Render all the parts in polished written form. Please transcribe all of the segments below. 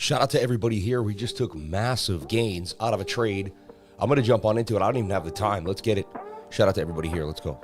Shout out to everybody here. We just took massive gains out of a trade. I'm going to jump on into it. I don't even have the time. Let's get it. Shout out to everybody here. Let's go.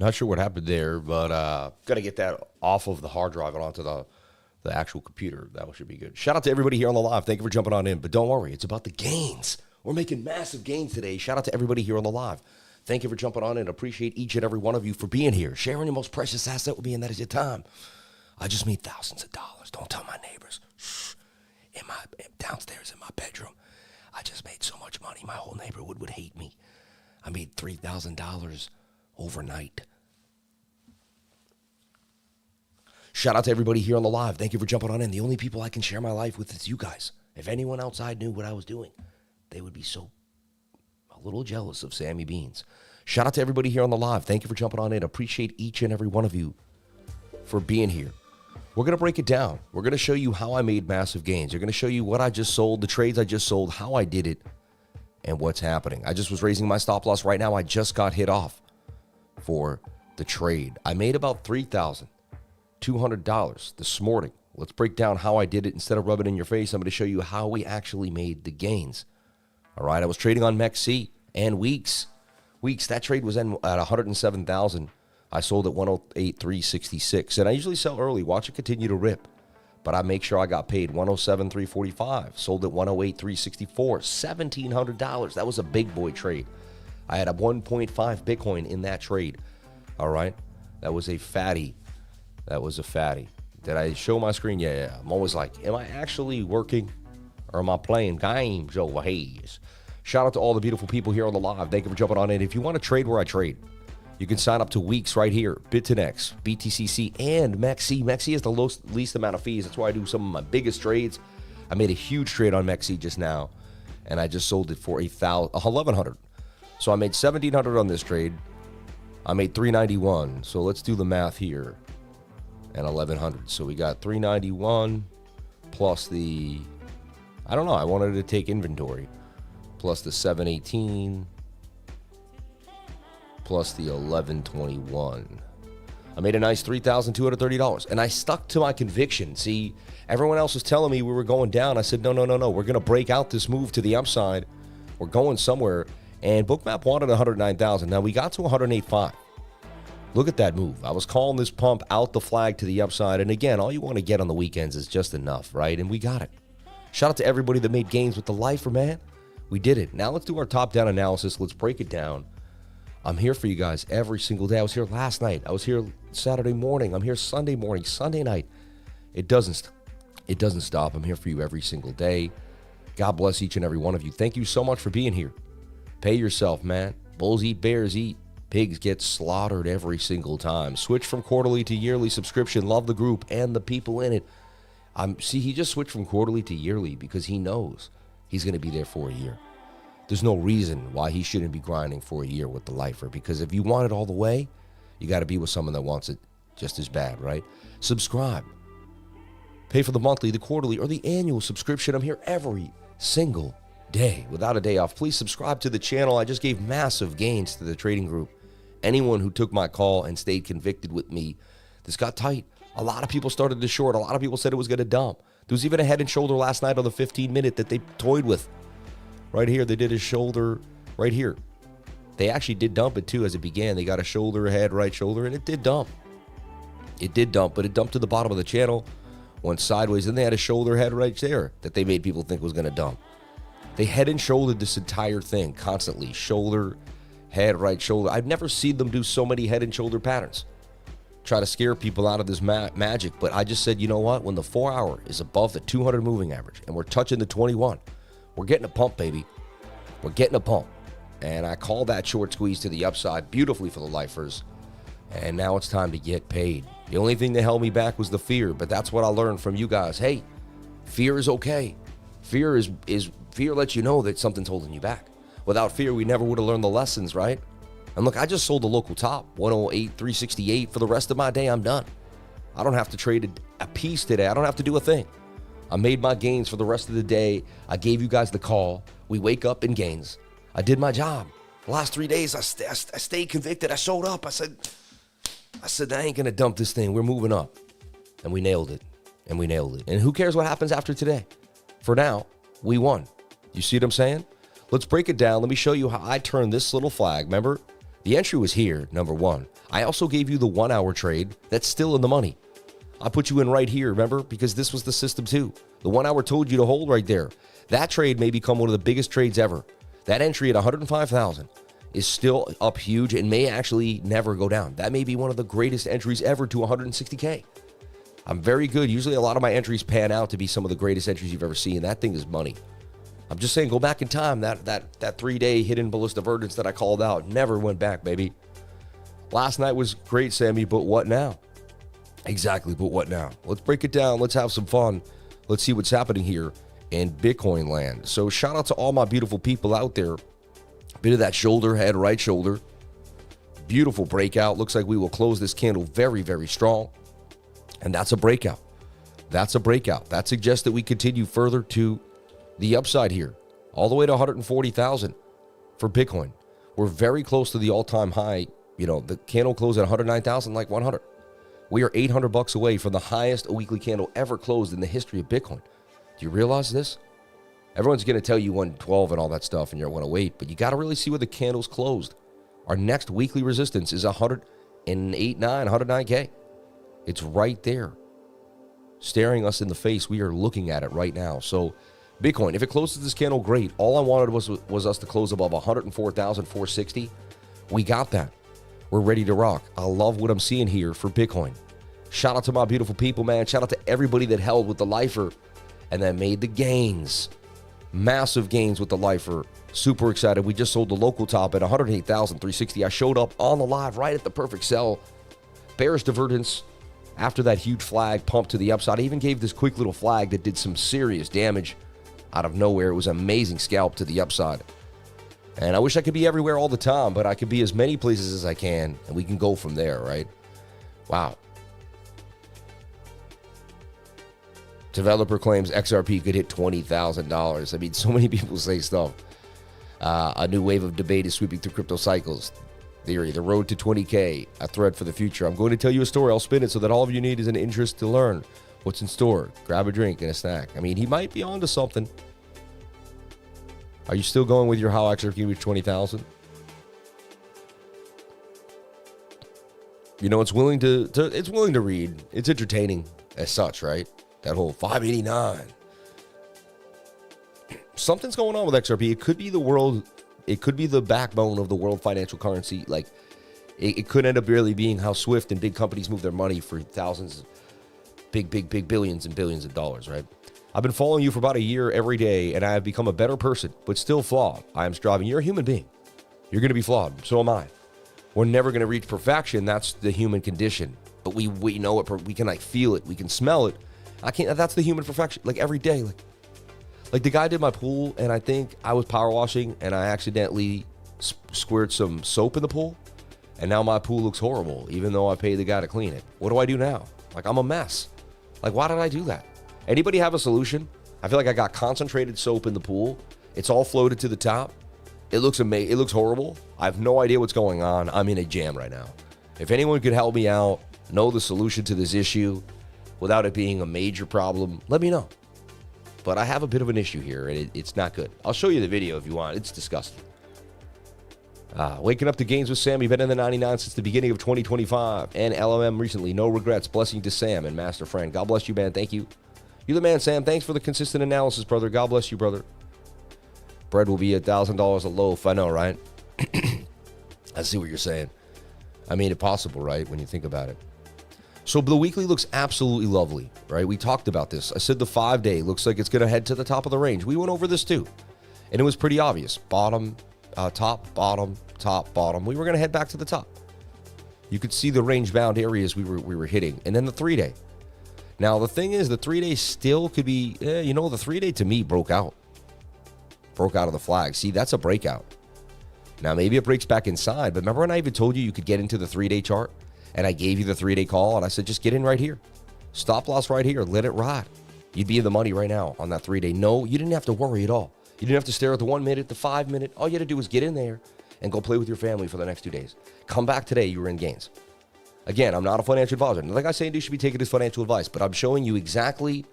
Not sure what happened there, but got to get that off of the hard drive and onto the actual computer. That should be good. Shout out to everybody here on the live. Thank you for jumping on in. But don't worry, it's about the gains. We're making massive gains today. Shout out to everybody here on the live. Thank you for jumping on in. Appreciate each and every one of you for being here, sharing your most precious asset with me, and that is your time. I just made thousands of dollars. Don't tell my neighbors. Shh. Downstairs in my bedroom, I just made so much money. My whole neighborhood would hate me. I made $3,000 overnight. Shout out to everybody here on the live. Thank you for jumping on in. The only people I can share my life with is you guys. If anyone outside knew what I was doing, they would be a little jealous of Sammy Beans. Shout out to everybody here on the live. Thank you for jumping on in. Appreciate each and every one of you for being here. We're going to break it down. We're going to show you how I made massive gains. We're going to show you what I just sold, the trades I just sold, how I did it, and what's happening. I just was raising my stop loss right now. I just got hit off for the trade. I made about $3,200 this morning. Let's break down how I did it. Instead of rubbing it in your face, I'm going to show you how we actually made the gains. All right, I was trading on MEXC and Weeks. That trade was at 107,000. I sold at 108,366, and I usually sell early. Watch it continue to rip, but I make sure I got paid 107,345. Sold at 108,364, $1,700. That was a big boy trade. I had a 1.5 Bitcoin in that trade. All right, that was a fatty. Did I show my screen? Yeah. I'm always like, am I actually working or am I playing games over here? Shout out to all the beautiful people here on the live. Thank you for jumping on in. If you want to trade where I trade, you can sign up to Weeks right here. BitTinex, BTC.C, and MEXC. MEXC has the least amount of fees. That's why I do some of my biggest trades. I made a huge trade on MEXC just now, and I just sold it for $1,100. So I made $1,700 on this trade. I made $391. So let's do the math here. And $1,100. So we got $391 plus the, I don't know, I wanted to take inventory, plus the $718 plus the $1,121. I made a nice $3,230, and I stuck to my conviction. See, everyone else was telling me we were going down. I said, no. We're going to break out this move to the upside. We're going somewhere. And BOOKMAP wanted 109,000. Now we got to 108.5. Look at that move. I was calling this pump out the flag to the upside. And again, all you want to get on the weekends is just enough, right? And we got it. Shout out to everybody that made gains with the lifer, man. We did it. Now let's do our top-down analysis. Let's break it down. I'm here for you guys every single day. I was here last night. I was here Saturday morning. I'm here Sunday morning, Sunday night. It doesn't stop. I'm here for you every single day. God bless each and every one of you. Thank you so much for being here. Pay yourself, man. Bulls eat, bears eat. Pigs get slaughtered every single time. Switch from quarterly to yearly subscription. Love the group and the people in it. See, he just switched from quarterly to yearly because he knows he's going to be there for a year. There's no reason why he shouldn't be grinding for a year with the lifer, because if you want it all the way, you got to be with someone that wants it just as bad, right? Subscribe. Pay for the monthly, the quarterly, or the annual subscription. I'm here every single day without a day off. Please subscribe to the channel. I just gave massive gains to the trading group Anyone who took my call and stayed convicted with me, this got tight. A lot of people started to short. A lot of people said it was going to dump. There was even a head and shoulder last night on the 15-minute that they toyed with. Right here, they did a shoulder right here. They actually did dump it too as it began. They got a shoulder, head, right shoulder, and it did dump. It did dump, but it dumped to the bottom of the channel, went sideways. Then they had a shoulder, head right there that they made people think was going to dump. They head and shouldered this entire thing constantly. Shoulder, head, right shoulder. I've never seen them do so many head and shoulder patterns. Try to scare people out of this magic, but I just said, you know what? When the 4 hour is above the 200 moving average and we're touching the 21, we're getting a pump, baby. We're getting a pump. And I call that short squeeze to the upside beautifully for the lifers. And now it's time to get paid. The only thing that held me back was the fear, but that's what I learned from you guys. Hey, fear is okay. Fear fear lets you know that something's holding you back. Without fear, we never would have learned the lessons, right? And look, I just sold the local top, 108, 368. For the rest of my day, I'm done. I don't have to trade a piece today. I don't have to do a thing. I made my gains for the rest of the day. I gave you guys the call. We wake up in gains. I did my job. The last 3 days, I stayed convicted. I showed up. I said, I ain't going to dump this thing. We're moving up. And we nailed it. And we nailed it. And who cares what happens after today? For now, we won. You see what I'm saying? Let's break it down. Let me show you how I turned this little flag. Remember, the entry was here, number one. I also gave you the 1 hour trade. That's still in the money. I put you in right here, remember? Because this was the system too. The 1 hour told you to hold right there. That trade may become one of the biggest trades ever. That entry at 105,000 is still up huge and may actually never go down. That may be one of the greatest entries ever to 160K. I'm very good. Usually a lot of my entries pan out to be some of the greatest entries you've ever seen. That thing is money. I'm just saying, go back in time. That 3 day hidden ballistic verdants that I called out never went back, baby. Last night was great, Sammy, but what now? Exactly, but what now? Let's break it down. Let's have some fun. Let's see what's happening here in Bitcoin land. So shout out to all my beautiful people out there. A bit of that shoulder, head, right shoulder. Beautiful breakout. Looks like we will close this candle very, very strong. And that's a breakout. That's a breakout. That suggests that we continue further to the upside here, all the way to 140,000 for Bitcoin. We're very close to the all-time high. You know, the candle closed at 109,000, like 100. We are $800 away from the highest a weekly candle ever closed in the history of Bitcoin. Do you realize this? Everyone's going to tell you 112 and all that stuff, and you're going to wait, but you got to really see where the candle's closed. Our next weekly resistance is 109K. It's right there, staring us in the face. We are looking at it right now. So Bitcoin, if it closes this candle, great. All I wanted was us to close above 104,460. We got that. We're ready to rock. I love what I'm seeing here for Bitcoin. Shout out to my beautiful people, man. Shout out to everybody that held with the lifer and that made the gains. Massive gains with the lifer. Super excited. We just sold the local top at 108,360. I showed up on the live right at the perfect sell. Bearish divergence after that huge flag pump to the upside. I even gave this quick little flag that did some serious damage out of nowhere. It was an amazing scalp to the upside. And I wish I could be everywhere all the time, but I could be as many places as I can, and we can go from there, right? Wow. Developer claims XRP could hit $20,000. I mean, so many people say stuff. A new wave of debate is sweeping through crypto cycles. Theory, the road to 20K, a thread for the future. I'm going to tell you a story. I'll spin it so that all of you need is an interest to learn what's in store. Grab a drink and a snack. I mean, he might be onto something. Are you still going with your how XRP reach 20,000? You know, it's willing to read. It's entertaining as such, right? That whole 589. Something's going on with XRP. It could be the world. It could be the backbone of the world financial currency. Like, it could end up really being how Swift and big companies move their money for thousands, big billions and billions of dollars, right? I've been following you for about a year every day, and I have become a better person, but still flawed. I am striving. You're a human being. You're going to be flawed. So am I. We're never going to reach perfection. That's the human condition. But we know it. We can like feel it. We can smell it. I can't. That's the human perfection. Like every day. Like the guy did my pool, and I think I was power washing, and I accidentally squirted some soap in the pool, and now my pool looks horrible, even though I paid the guy to clean it. What do I do now? Like, I'm a mess. Like, why did I do that? Anybody have a solution? I feel like I got concentrated soap in the pool. It's all floated to the top. It looks amazing. It looks horrible. I have no idea what's going on. I'm in a jam right now. If anyone could help me out, know the solution to this issue without it being a major problem, let me know. But I have a bit of an issue here, and it's not good. I'll show you the video if you want. It's disgusting. Waking up to gains with Sam. You've been in the 99 since the beginning of 2025. And LMM recently. No regrets. Blessing to Sam and Master Friend. God bless you, man. Thank you. You're the man, Sam. Thanks for the consistent analysis, brother. God bless you, brother. Bread will be $1,000 a loaf. I know, right? I see what you're saying. I mean, it's possible, right, when you think about it. So the weekly looks absolutely lovely, right? We talked about this. I said the 5-day looks like it's going to head to the top of the range. We went over this too, and it was pretty obvious. Bottom, top, bottom, top, bottom. We were going to head back to the top. You could see the range-bound areas we were hitting, and then the 3-day. Now, the thing is, the 3-day still could be, the 3-day to me broke out. Broke out of the flag. See, that's a breakout. Now, maybe it breaks back inside, but remember when I even told you could get into the 3-day chart, and I gave you the 3-day call, and I said, just get in right here. Stop loss right here. Let it ride. You'd be in the money right now on that 3-day. No, you didn't have to worry at all. You didn't have to stare at the 1 minute, the 5 minute. All you had to do was get in there and go play with your family for the next 2 days. Come back today, you were in gains. Again, I'm not a financial advisor. Like I say, you should be taking this financial advice, but I'm showing you exactly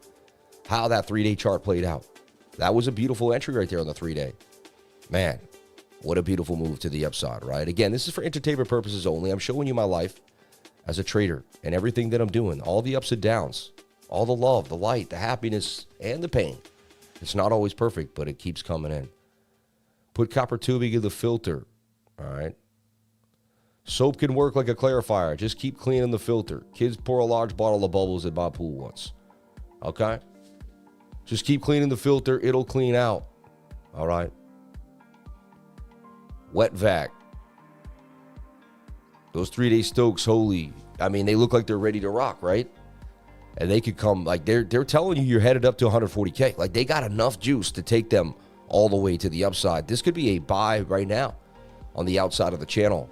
how that 3-day chart played out. That was a beautiful entry right there on the 3-day. Man, what a beautiful move to the upside, right? Again, this is for entertainment purposes only. I'm showing you my life as a trader and everything that I'm doing, all the ups and downs, all the love, the light, the happiness, and the pain. It's not always perfect, but it keeps coming in. Put copper tubing in the filter, all right? Soap can work like a clarifier. Just keep cleaning the filter. Kids pour a large bottle of bubbles at my pool once, okay? Just keep cleaning the filter. It'll clean out. All right. Wet vac. Those 3-day Stokes, holy. I mean, they look like they're ready to rock, right? And they could come, like they're telling you you're headed up to 140K. Like they got enough juice to take them all the way to the upside. This could be a buy right now on the outside of the channel.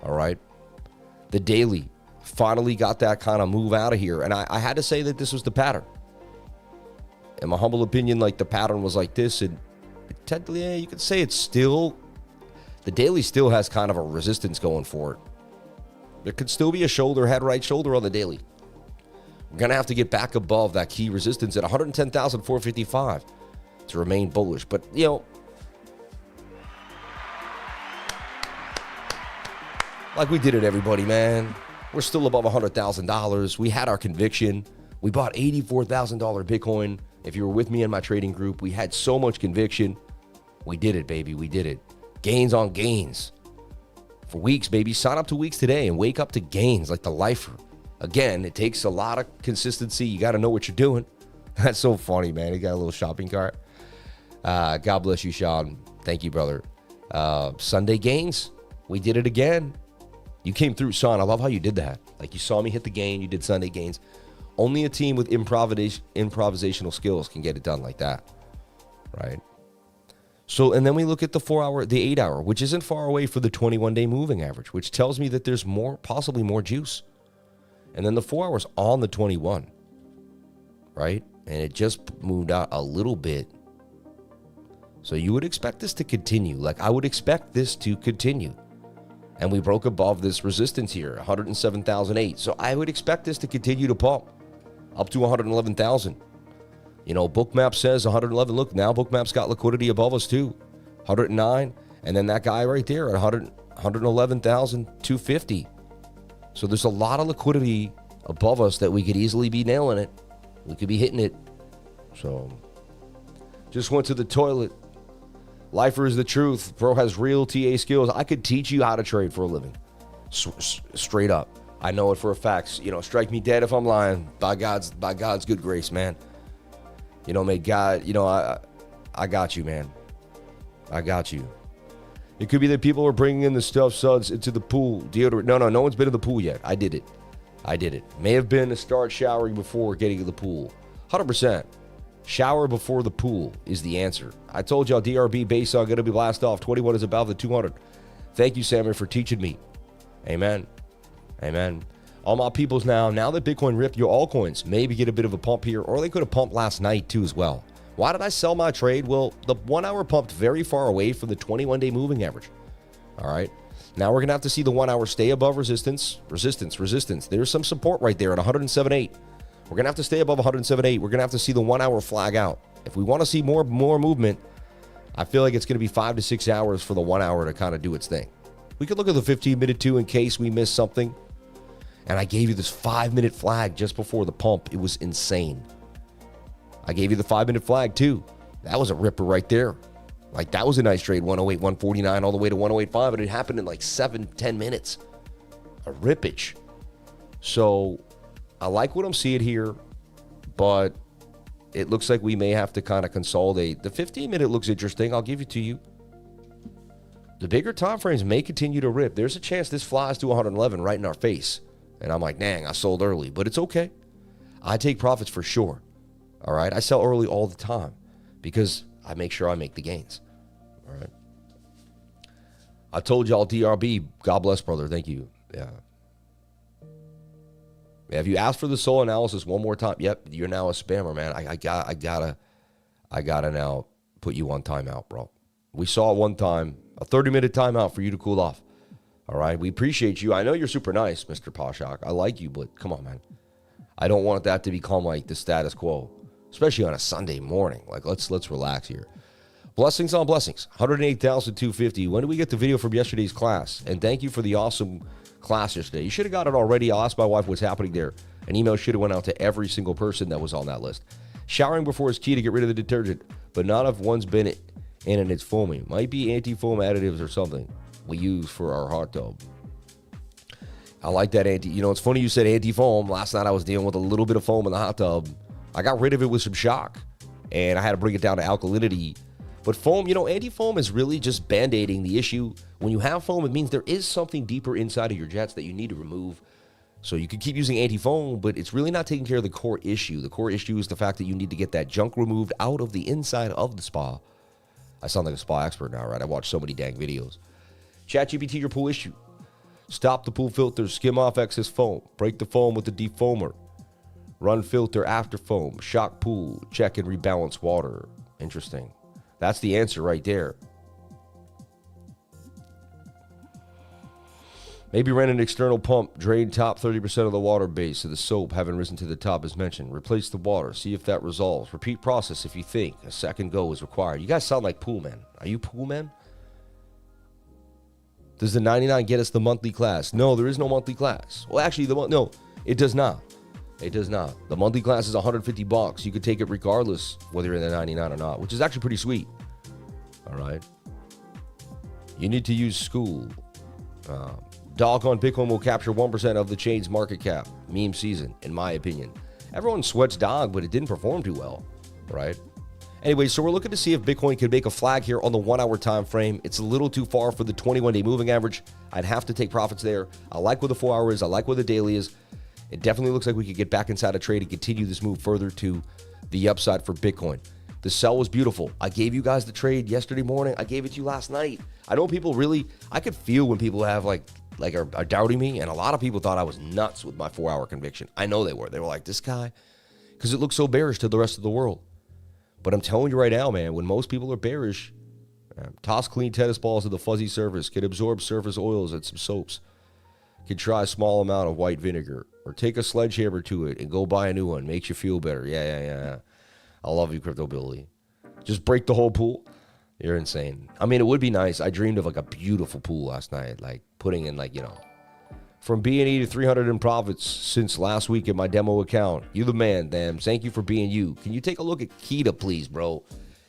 All right. The daily finally got that kind of move out of here. And I had to say that this was the pattern. In my humble opinion, like the pattern was like this, and technically, you could say it's still, the daily still has kind of a resistance going for it. There could still be a shoulder, head, right shoulder on the daily. We're going to have to get back above that key resistance at 110,455 to remain bullish. But, like we did it, everybody, man. We're still above $100,000. We had our conviction. We bought $84,000 Bitcoin. If you were with me in my trading group, we had so much conviction. We did it, baby. We did it. Gains on gains. For weeks, baby. Sign up to weeks today and wake up to gains like the lifer. Again, it takes a lot of consistency. You got to know what you're doing. That's so funny, man. He got a little shopping cart. God bless you, Sean. Thank you, brother. Sunday gains. We did it again. You came through, Sean. I love how you did that. Like you saw me hit the gain. You did Sunday gains. Only a team with improvisational skills can get it done like that, right? So, and then we look at the 4-hour, the 8-hour, which isn't far away for the 21-day moving average, which tells me that there's more, possibly more juice. And then the 4 hours on the 21, right? And it just moved out a little bit. So you would expect this to continue. Like I would expect this to continue. And we broke above this resistance here, 107,008. So I would expect this to continue to pump up to 111,000. BookMap says 111. Look, now BookMap's got liquidity above us too. 109. And then that guy right there at 111,250. So there's a lot of liquidity above us that we could easily be nailing it. We could be hitting it. So just went to the toilet. Lifer is the truth. Bro has real TA skills. I could teach you how to trade for a living. Straight up. I know it for a fact. Strike me dead if I'm lying. By God's good grace, man. May God, I got you, man. I got you. It could be that people are bringing in the stuff, suds, into the pool. Deodorant. No one's been in the pool yet. I did it. May have been to start showering before getting to the pool. 100%. Shower before the pool is the answer. I told y'all DRB base are going to be blast off. 21 is above the 200. Thank you, Sammy, for teaching me. Amen. All my peoples now that Bitcoin ripped your altcoins, maybe get a bit of a pump here, or they could have pumped last night too as well. Why did I sell my trade? Well, the 1 hour pumped very far away from the 21-day moving average. All right. Now we're going to have to see the 1 hour stay above resistance. There's some support right there at 107.8. We're going to have to stay above 107.8. We're going to have to see the 1 hour flag out. If we want to see more movement, I feel like it's going to be 5 to 6 hours for the 1 hour to kind of do its thing. We could look at the 15-minute too in case we missed something. And I gave you this 5-minute flag just before the pump. It was insane. I gave you the 5-minute flag too. That was a ripper right there. Like, that was a nice trade, 108, 149, all the way to 108.5, and it happened in like 7-10 minutes. A rippage. So I like what I'm seeing here, but it looks like we may have to kind of consolidate. The 15-minute looks interesting. I'll give it to you. The bigger time frames may continue to rip. There's a chance this flies to 111 right in our face. And I'm like, dang, I sold early, but it's okay. I take profits for sure. All right, I sell early all the time because I make sure I make the gains. All right. I told y'all DRB. God bless, brother. Thank you. Yeah. Have you asked for the soul analysis one more time? Yep, you're now a spammer, man. I gotta now put you on timeout, bro. We saw one time a 30-minute timeout for you to cool off. All right, we appreciate you. I know you're super nice, Mr. Poshak. I like you, but come on, man. I don't want that to become like the status quo, especially on a Sunday morning. Like, let's relax here. Blessings on blessings. 108,250. When do we get the video from yesterday's class? And thank you for the awesome class yesterday. You should have got it already. I'll ask my wife what's happening there. An email should have went out to every single person that was on that list. Showering before is key to get rid of the detergent, but not if one's been in and it's foaming. Might be anti-foam additives or something we use for our hot tub. I like that You know, it's funny you said anti-foam. Last night I was dealing with a little bit of foam in the hot tub. I got rid of it with some shock, and I had to bring it down to alkalinity. But foam, you know, anti-foam is really just band-aiding the issue. When you have foam, it means there is something deeper inside of your jets that you need to remove. So you can keep using anti-foam, but it's really not taking care of the core issue. The core issue is the fact that you need to get that junk removed out of the inside of the spa. I sound like a spa expert now, right? I watch so many dang videos. ChatGPT, your pool issue. Stop the pool filter, skim off excess foam. Break the foam with the defoamer. Run filter after foam. Shock pool. Check and rebalance water. Interesting. That's the answer right there. Maybe ran an external pump. Drain top 30% of the water base so the soap haven't risen to the top as mentioned. Replace the water. See if that resolves. Repeat process if you think a second go is required. You guys sound like pool men. Are you pool men? Does the 99 get us the monthly class? No, there is no monthly class. Well, actually, no, it does not. It does not. The monthly class is $150. You could take it regardless whether you're in the 99 or not, which is actually pretty sweet. All right. You need to use school. Dog on Bitcoin will capture 1% of the chain's market cap. Meme season, in my opinion. Everyone sweats dog, but it didn't perform too well, right? Anyway, so we're looking to see if Bitcoin can make a flag here on the 1 hour time frame. It's a little too far for the 21-day moving average. I'd have to take profits there. I like where the 4 hour is. I like where the daily is. It definitely looks like we could get back inside a trade and continue this move further to the upside for Bitcoin. The sell was beautiful. I gave you guys the trade yesterday morning. I gave it to you last night. I know people really, I could feel when people have are doubting me, and a lot of people thought I was nuts with my 4 hour conviction. I know they were. They were like, this guy, because it looks so bearish to the rest of the world. But I'm telling you right now, man, when most people are bearish, toss clean tennis balls to the fuzzy surface, can absorb surface oils and some soaps, can try a small amount of white vinegar, or take a sledgehammer to it and go buy a new one. Makes you feel better. Yeah. I love you, Crypto Billy. Just break the whole pool. You're insane. I mean, it would be nice. I dreamed of like a beautiful pool last night, like putting in from B&E to 300 in profits since last week in my demo account. You the man, damn. Thank you for being you. Can you take a look at Kita, please, bro?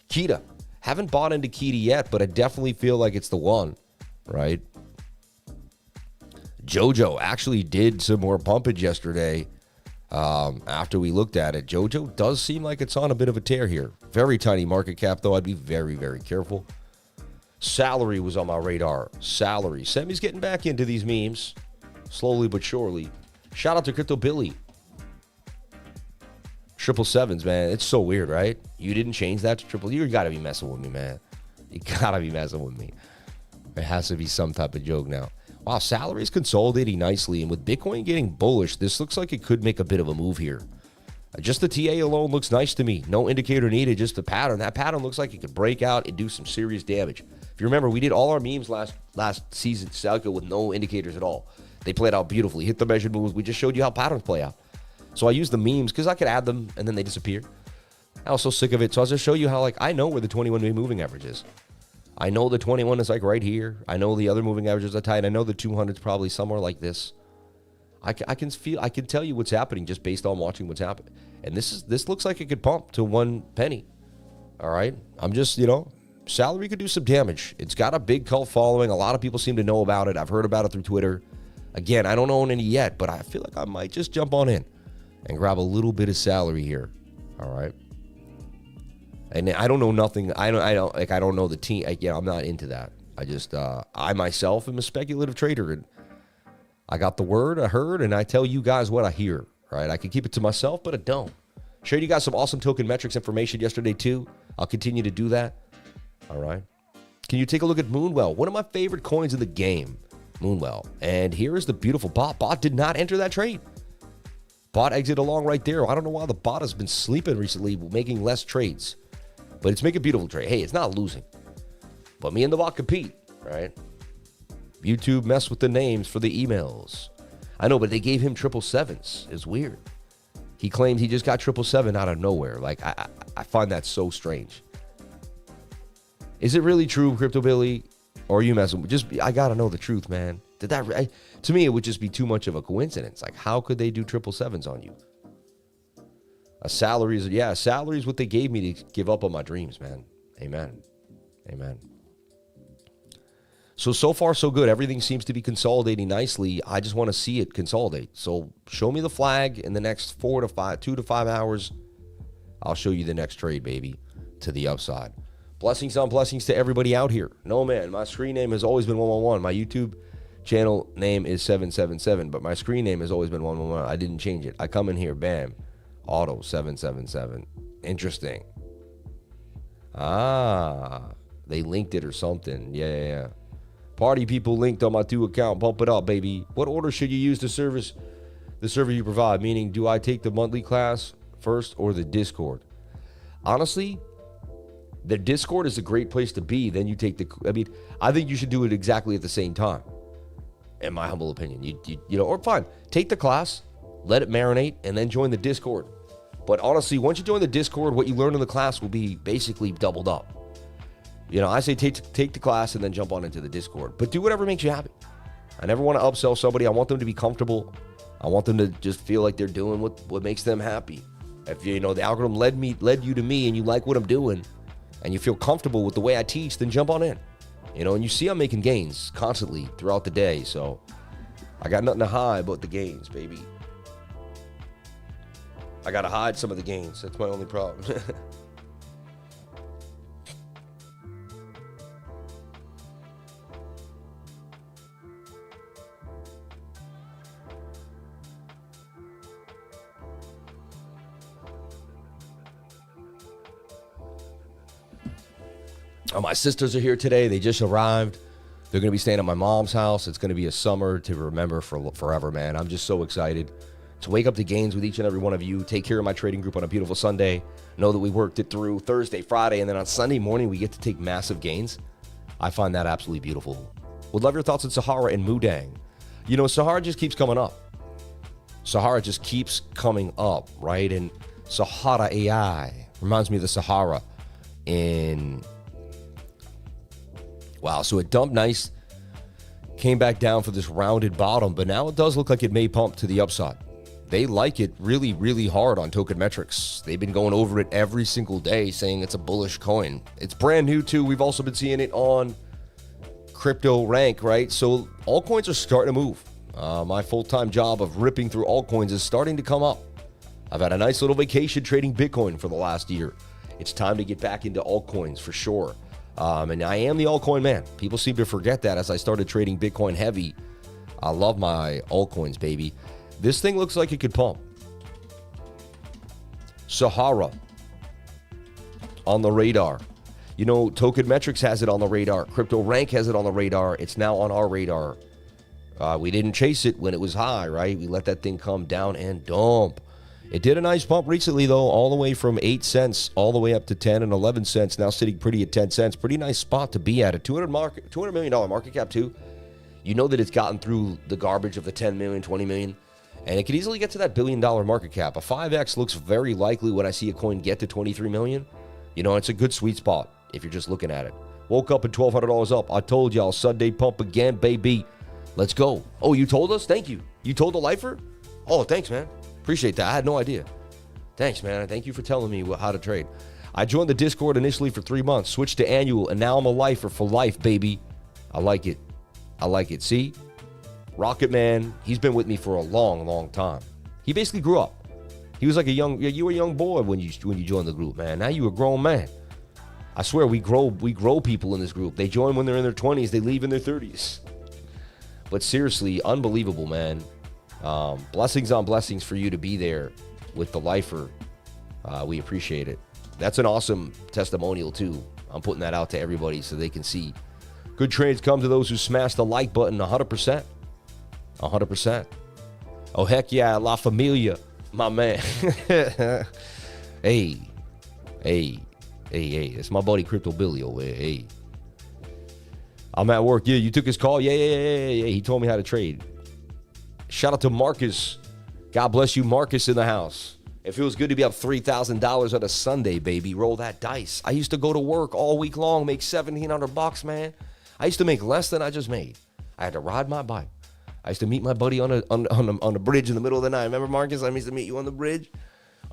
Kita. Haven't bought into Kita yet, but I definitely feel like it's the one, right? JOJO actually did some more pumpage yesterday after we looked at it. JOJO does seem like it's on a bit of a tear here. Very tiny market cap, though. I'd be very, very careful. Salary was on my radar. Salary. Semi's getting back into these memes. Slowly but surely. Shout out to Crypto Billy. 777s, man. It's so weird, right? You didn't change that to triple. You gotta be messing with me, man. You gotta be messing with me. It has to be some type of joke now. Wow, salary is consolidating nicely. And with Bitcoin getting bullish, this looks like it could make a bit of a move here. Just the TA alone looks nice to me. No indicator needed, just the pattern. That pattern looks like it could break out and do some serious damage. If you remember, we did all our memes last season cycle with no indicators at all. They played out beautifully. Hit the measured moves. We just showed you how patterns play out. So I used the memes because I could add them and then they disappear. I was so sick of it. So I'll just show you how, like, I know where the 21-day moving average is. I know the 21 is like right here. I know the other moving averages are tight. I know the 200 is probably somewhere like this. I can tell you what's happening just based on watching what's happening. And this looks like it could pump to 1 penny. All right. I'm just, salary could do some damage. It's got a big cult following. A lot of people seem to know about it. I've heard about it through Twitter. Again, I don't own any yet, but I feel like I might just jump on in and grab a little bit of salary here. All right. And I don't know nothing. I don't know the team. I'm not into that. I myself am a speculative trader, and I got the word, I heard, and I tell you guys what I hear, right? I can keep it to myself, but I don't. Shared you guys some awesome token metrics information yesterday, too. I'll continue to do that. All right. Can you take a look at Moonwell? One of my favorite coins in the game, Moonwell. And here is the beautiful bot. Bot did not enter that trade. Bot exit along right there. I don't know why the bot has been sleeping recently, making less trades. But it's making a beautiful trade. Hey, it's not losing. But me and the bot compete, right? YouTube messed with the names for the emails. I know, but they gave him 777s. It's weird. He claimed he just got 777 out of nowhere. Like, I find that so strange. Is it really true, Crypto Billy? Or are you messing with I got to know the truth, man. To me, it would just be too much of a coincidence. Like, how could they do 777s on you? A salary is what they gave me to give up on my dreams, man. Amen. Amen. So far, so good. Everything seems to be consolidating nicely. I just want to see it consolidate. So show me the flag in the next 2 to 5 hours. I'll show you the next trade, baby, to the upside. Blessings on blessings to everybody out here. No, man, my screen name has always been 111. My YouTube channel name is 777, but my screen name has always been 111. I didn't change it. I come in here, bam, auto 777. Interesting. They linked it or something. Yeah. Party people linked on my 2 account. Bump it up, baby. What order should you use the service you provide? Meaning, do I take the monthly class first or the Discord? Honestly, the Discord is a great place to be. Then you take I think you should do it exactly at the same time. In my humble opinion, or fine, take the class, let it marinate, and then join the Discord. But honestly, once you join the Discord, what you learn in the class will be basically doubled up. I say take the class and then jump on into the Discord. But do whatever makes you happy. I never want to upsell somebody. I want them to be comfortable. I want them to just feel like they're doing what makes them happy. If the algorithm led you to me and you like what I'm doing and you feel comfortable with the way I teach, then jump on in. And you see I'm making gains constantly throughout the day. So I got nothing to hide but the gains, baby. I got to hide some of the gains. That's my only problem. My sisters are here today. They just arrived. They're going to be staying at my mom's house. It's going to be a summer to remember for forever, man. I'm just so excited to wake up to gains with each and every one of you. Take care of my trading group on a beautiful Sunday. Know that we worked it through Thursday, Friday, and then on Sunday morning, we get to take massive gains. I find that absolutely beautiful. Would love your thoughts on Sahara and MOODENG. Sahara just keeps coming up. Sahara just keeps coming up, right? And Sahara AI reminds me of the Sahara in... Wow, so it dumped nice, came back down for this rounded bottom, but now it does look like it may pump to the upside. They like it really, really hard on token metrics. They've been going over it every single day saying it's a bullish coin. It's brand new too. We've also been seeing it on crypto rank, right? So altcoins are starting to move. My full-time job of ripping through altcoins is starting to come up. I've had a nice little vacation trading Bitcoin for the last year. It's time to get back into altcoins for sure. And I am the altcoin man. People seem to forget that as I started trading Bitcoin heavy. I love my altcoins, baby. This thing looks like it could pump. Sahara on the radar. Token Metrics has it on the radar. Crypto Rank has it on the radar. It's now on our radar. We didn't chase it when it was high, right? We let that thing come down and dump. It did a nice pump recently, though, all the way from 8 cents all the way up to 10 and 11 cents, now sitting pretty at 10 cents. Pretty nice spot to be at. A $200 million market cap, too. You know that it's gotten through the garbage of the 10 million, 20 million, and it could easily get to that $1 billion market cap. A 5X looks very likely when I see a coin get to 23 million. You know, it's a good sweet spot if you're just looking at it. Woke up at $1,200 up. I told y'all, Sunday pump again, baby. Let's go. Oh, you told us? Thank you. You told the lifer? Oh, thanks, man. Appreciate that. I had no idea. Thanks, man. Thank you for telling me how to trade. I joined the Discord initially for 3 months, switched to annual, and now I'm a lifer for life, baby. I like it. I like it. See? Rocket Man, he's been with me for a long, long time. He basically grew up. He was like you were a young boy when you joined the group, man. Now you a grown man. I swear, we grow people in this group. They join when they're in their 20s. They leave in their 30s. But seriously, unbelievable, man. Blessings on blessings for you to be there with the lifer. We appreciate it. That's an awesome testimonial, too. I'm putting that out to everybody so they can see. Good trades come to those who smash the like button 100%. 100%. Oh, heck yeah, La Familia, my man. Hey. It's my buddy Crypto Billy over here. Hey. I'm at work. Yeah, you took his call? Yeah. He told me how to trade. Shout out to Marcus. God bless you, Marcus, in the house. It feels good to be up $3,000 on a Sunday, baby. Roll that dice. I used to go to work all week long, make $1,700, man. I used to make less than I just made. I had to ride my bike. I used to meet my buddy on the bridge in the middle of the night. Remember, Marcus? I used to meet you on the bridge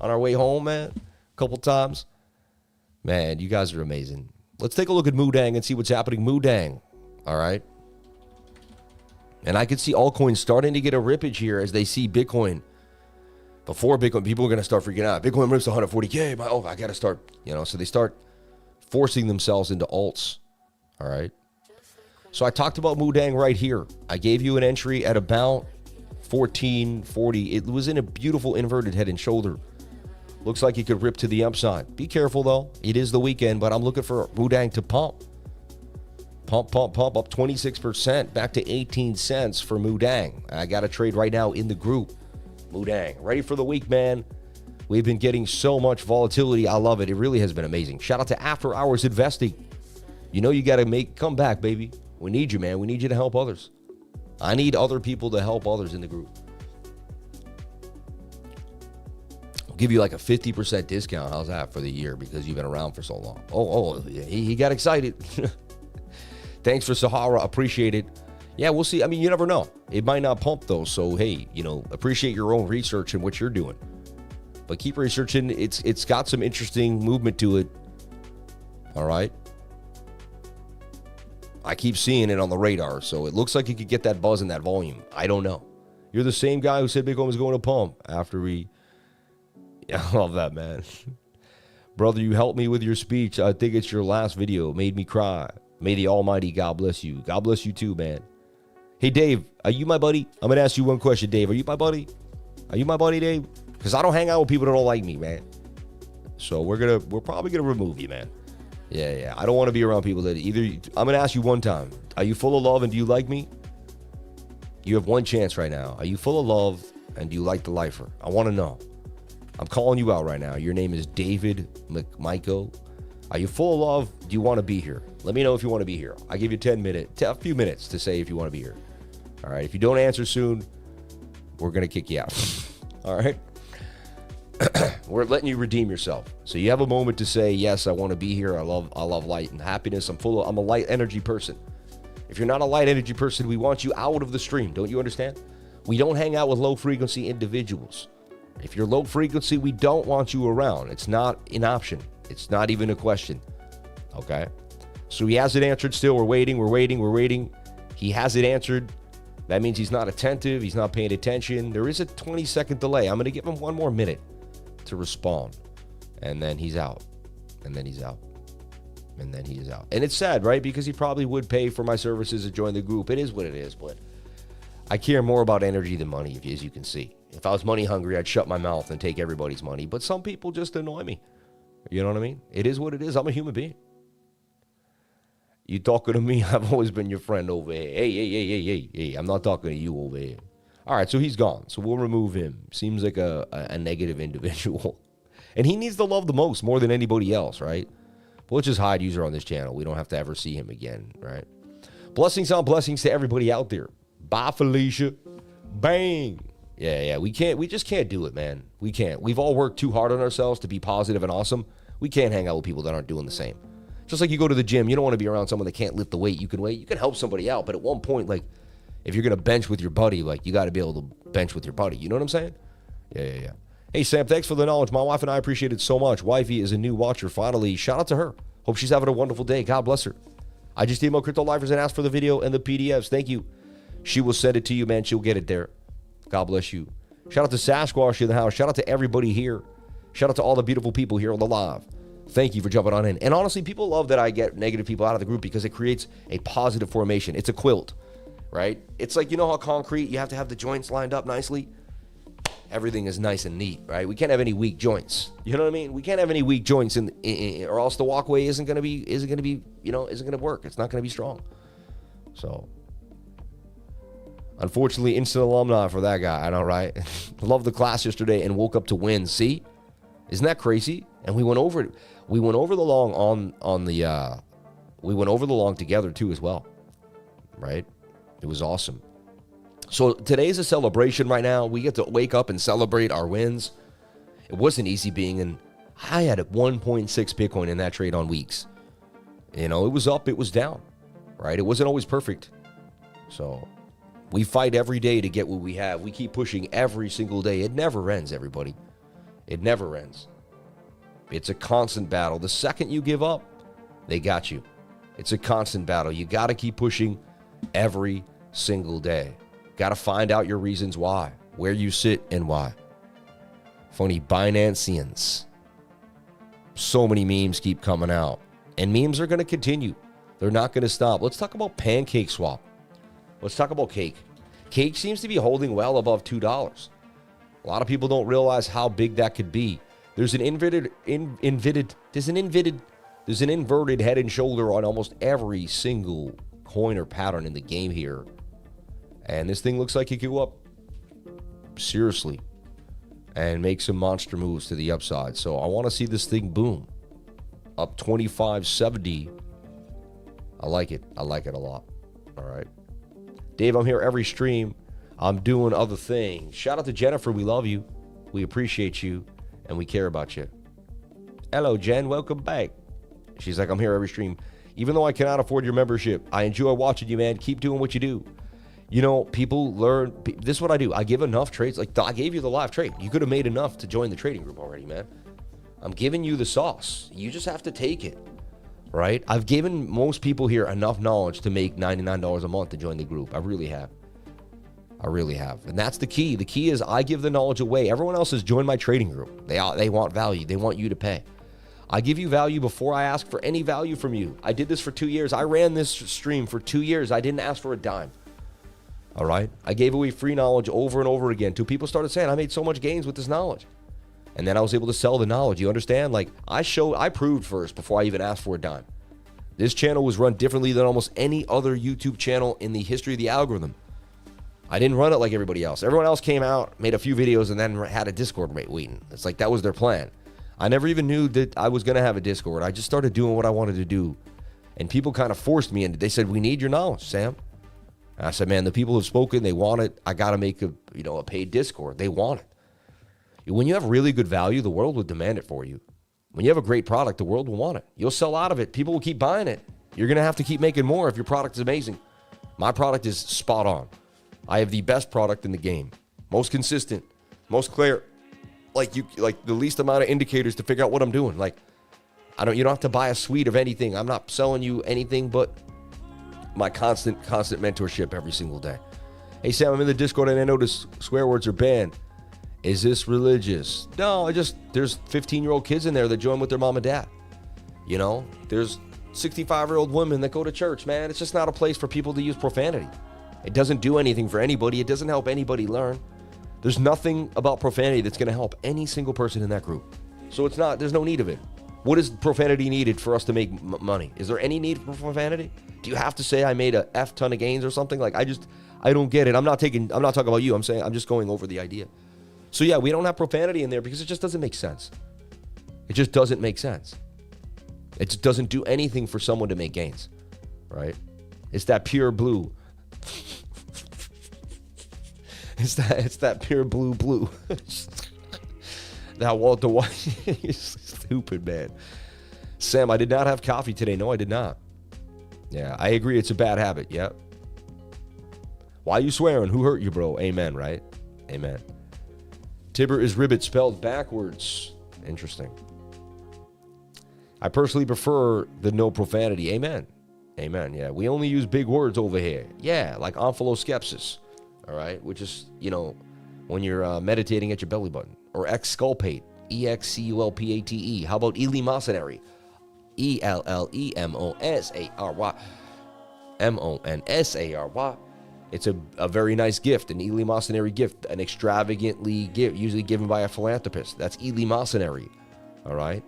on our way home, man, a couple times. Man, you guys are amazing. Let's take a look at MOODENG and see what's happening. MOODENG, all right? And I could see altcoins starting to get a rippage here as they see Bitcoin. Before Bitcoin, people are going to start freaking out. Bitcoin rips 140K. I got to start, so they start forcing themselves into alts, all right? So I talked about MOODENG right here. I gave you an entry at about 1440. It was in a beautiful inverted head and shoulder. Looks like it could rip to the upside. Be careful, though. It is the weekend, but I'm looking for MOODENG to pump. Pump, up 26%, back to 18 cents for MOODENG. I got a trade right now in the group. MOODENG, ready for the week, man. We've been getting so much volatility. I love it. It really has been amazing. Shout out to After Hours Investing. You know you got to come back, baby. We need you, man. We need you to help others. I need other people to help others in the group. I'll give you like a 50% discount. How's that for the year? Because you've been around for so long. He got excited. Thanks for SAHARA. Appreciate it. Yeah, we'll see. I mean, you never know. It might not pump, though. So, hey, appreciate your own research and what you're doing. But keep researching. It's got some interesting movement to it. All right. I keep seeing it on the radar. So it looks like you could get that buzz and that volume. I don't know. You're the same guy who said Bitcoin was going to pump after we... Yeah, I love that, man. Brother, you helped me with your speech. I think it's your last video. Made me cry. May the Almighty God bless you. God bless you too, man. Hey, Dave, are you my buddy? I'm going to ask you one question, Dave. Are you my buddy? Are you my buddy, Dave? Because I don't hang out with people that don't like me, man. So we're probably going to remove you, man. Yeah. I don't want to be around people that I'm going to ask you one time. Are you full of love and do you like me? You have one chance right now. Are you full of love and do you like the lifer? I want to know. I'm calling you out right now. Your name is David McMichael. Are you full of love? Do you want to be here? Let me know if you want to be here. I give you a few minutes to say if you want to be here. All right. If you don't answer soon, we're going to kick you out. All right. We're letting you redeem yourself. So you have a moment to say, yes, I want to be here. I love light and happiness. I'm a light energy person. If you're not a light energy person, we want you out of the stream. Don't you understand? We don't hang out with low frequency individuals. If you're low frequency, we don't want you around. It's not an option. It's not even a question. Okay? So he hasn't answered still. We're waiting. He hasn't answered. That means he's not attentive. He's not paying attention. There is a 20-second delay. I'm going to give him one more minute to respond. And then he's out. And then he's out. And it's sad, right? Because he probably would pay for my services to join the group. It is what it is, but I care more about energy than money, as you can see. If I was money hungry, I'd shut my mouth and take everybody's money. But some people just annoy me. You know what I mean? It is what it is. I'm a human being. You talking to me? I've always been your friend over here. Hey. I'm not talking to you over here. All right, so he's gone. So we'll remove him. Seems like a negative individual. And he needs the love the most, more than anybody else, right? But let's just hide user on this channel. We don't have to ever see him again, right? Blessings on blessings to everybody out there. Bye, Felicia. Bang. Yeah, we just can't do it, man. We can't. We've all worked too hard on ourselves to be positive and awesome. We can't hang out with people that aren't doing the same. Just like you go to the gym, you don't want to be around someone that can't lift the weight you can weigh. You can help somebody out, but at one point, like, if you're going to bench with your buddy, like, you got to be able to bench with your buddy. You know what I'm saying? Yeah. Hey, Sam, thanks for the knowledge. My wife and I appreciate it so much. Wifey is a new watcher, finally. Shout out to her. Hope she's having a wonderful day. God bless her. I just emailed Crypto Lifers and asked for the video and the PDFs. Thank you. She will send it to you, man. She'll get it there. God bless you. Shout out to Sasquatch in the house. Shout out to everybody here. Shout out to all the beautiful people here on the live. Thank you for jumping on in. And honestly, people love that I get negative people out of the group because it creates a positive formation. It's a quilt, right? It's like, you know how concrete, you have to have the joints lined up nicely? Everything is nice and neat, right? We can't have any weak joints. You know what I mean? We can't have any weak joints or else the walkway isn't going to work. It's not going to be strong. So, unfortunately, instant alumni for that guy. I know, right? Loved the class yesterday and woke up to win. See? Isn't that crazy? And we went over it. We went over the long we went over the long together too as well. Right? It was awesome. So today's a celebration right now. We get to wake up and celebrate our wins. It wasn't easy being in. I had 1.6 Bitcoin in that trade on weeks. You know, it was up, it was down. Right? It wasn't always perfect. So we fight every day to get what we have. We keep pushing every single day. It never ends, everybody. It never ends. It's a constant battle. The second you give up, they got you. It's a constant battle. You got to keep pushing every single day. Got to find out your reasons why, where you sit and why. Funny Binanceans. So many memes keep coming out. And memes are going to continue. They're not going to stop. Let's talk about Pancake Swap. Let's talk about Cake. Cake seems to be holding well above $2. A lot of people don't realize how big that could be. There's an inverted head and shoulder on almost every single coin or pattern in the game here. And this thing looks like it could go up seriously and make some monster moves to the upside. So I want to see this thing boom. Up 25.70. I like it. I like it a lot. All right. Dave, I'm here every stream. I'm doing other things. Shout out to Jennifer. We love you. We appreciate you. And we care about you. Hello, Jen. Welcome back. She's like, I'm here every stream. Even though I cannot afford your membership, I enjoy watching you, man. Keep doing what you do. You know, people learn. This is what I do. I give enough trades. Like, I gave you the live trade. You could have made enough to join the trading group already, man. I'm giving you the sauce. You just have to take it, right? I've given most people here enough knowledge to make $99 a month to join the group. I really have. I really have. And that's the key. The key is I give the knowledge away. Everyone else has joined my trading group. They want value. They want you to pay. I give you value before I ask for any value from you. I did this for 2 years. I ran this stream for 2 years. I didn't ask for a dime. All right? I gave away free knowledge over and over again till people started saying, I made so much gains with this knowledge. And then I was able to sell the knowledge. You understand? Like, I proved first before I even asked for a dime. This channel was run differently than almost any other YouTube channel in the history of the algorithm. I didn't run it like everybody else. Everyone else came out, made a few videos, and then had a Discord waiting. It's like that was their plan. I never even knew that I was going to have a Discord. I just started doing what I wanted to do. And people kind of forced me into it. They said, we need your knowledge, Sam. And I said, man, the people have spoken. They want it. I got to make a paid Discord. They want it. When you have really good value, the world will demand it for you. When you have a great product, the world will want it. You'll sell out of it. People will keep buying it. You're going to have to keep making more if your product is amazing. My product is spot on. I have the best product in the game. Most consistent, most clear. Like the least amount of indicators to figure out what I'm doing. Like, you don't have to buy a suite of anything. I'm not selling you anything but my constant mentorship every single day. Hey Sam, I'm in the Discord and I notice swear words are banned. Is this religious? No, there's 15-year-old kids in there that join with their mom and dad. You know, there's 65-year-old women that go to church, man. It's just not a place for people to use profanity. It doesn't do anything for anybody. It doesn't help anybody learn. There's nothing about profanity that's going to help any single person in that group. So there's no need of it. What is profanity needed for us to make money? Is there any need for profanity? Do you have to say I made a F ton of gains or something? Like, I don't get it. I'm not talking about you. I'm just going over the idea. So yeah, we don't have profanity in there because it just doesn't make sense. It just doesn't make sense. It just doesn't do anything for someone to make gains, right? It's that pure blue. It's that pure blue. That Walter White. You're stupid, man. Sam, I did not have coffee today. No, I did not. Yeah, I agree. It's a bad habit. Yep. Why you swearing? Who hurt you, bro? Amen, right? Amen. Tibber is ribbit spelled backwards. Interesting. I personally prefer the no profanity. Amen. Amen. Yeah, we only use big words over here. Yeah, like omphaloscepsis. All right, which is, when you're meditating at your belly button. Or exculpate. EXCULPATE. How about eleemosynary? ELLEMOSARY. MONSARY. It's a very nice gift, an eleemosynary gift, an extravagantly gift, usually given by a philanthropist. That's eleemosynary. All right?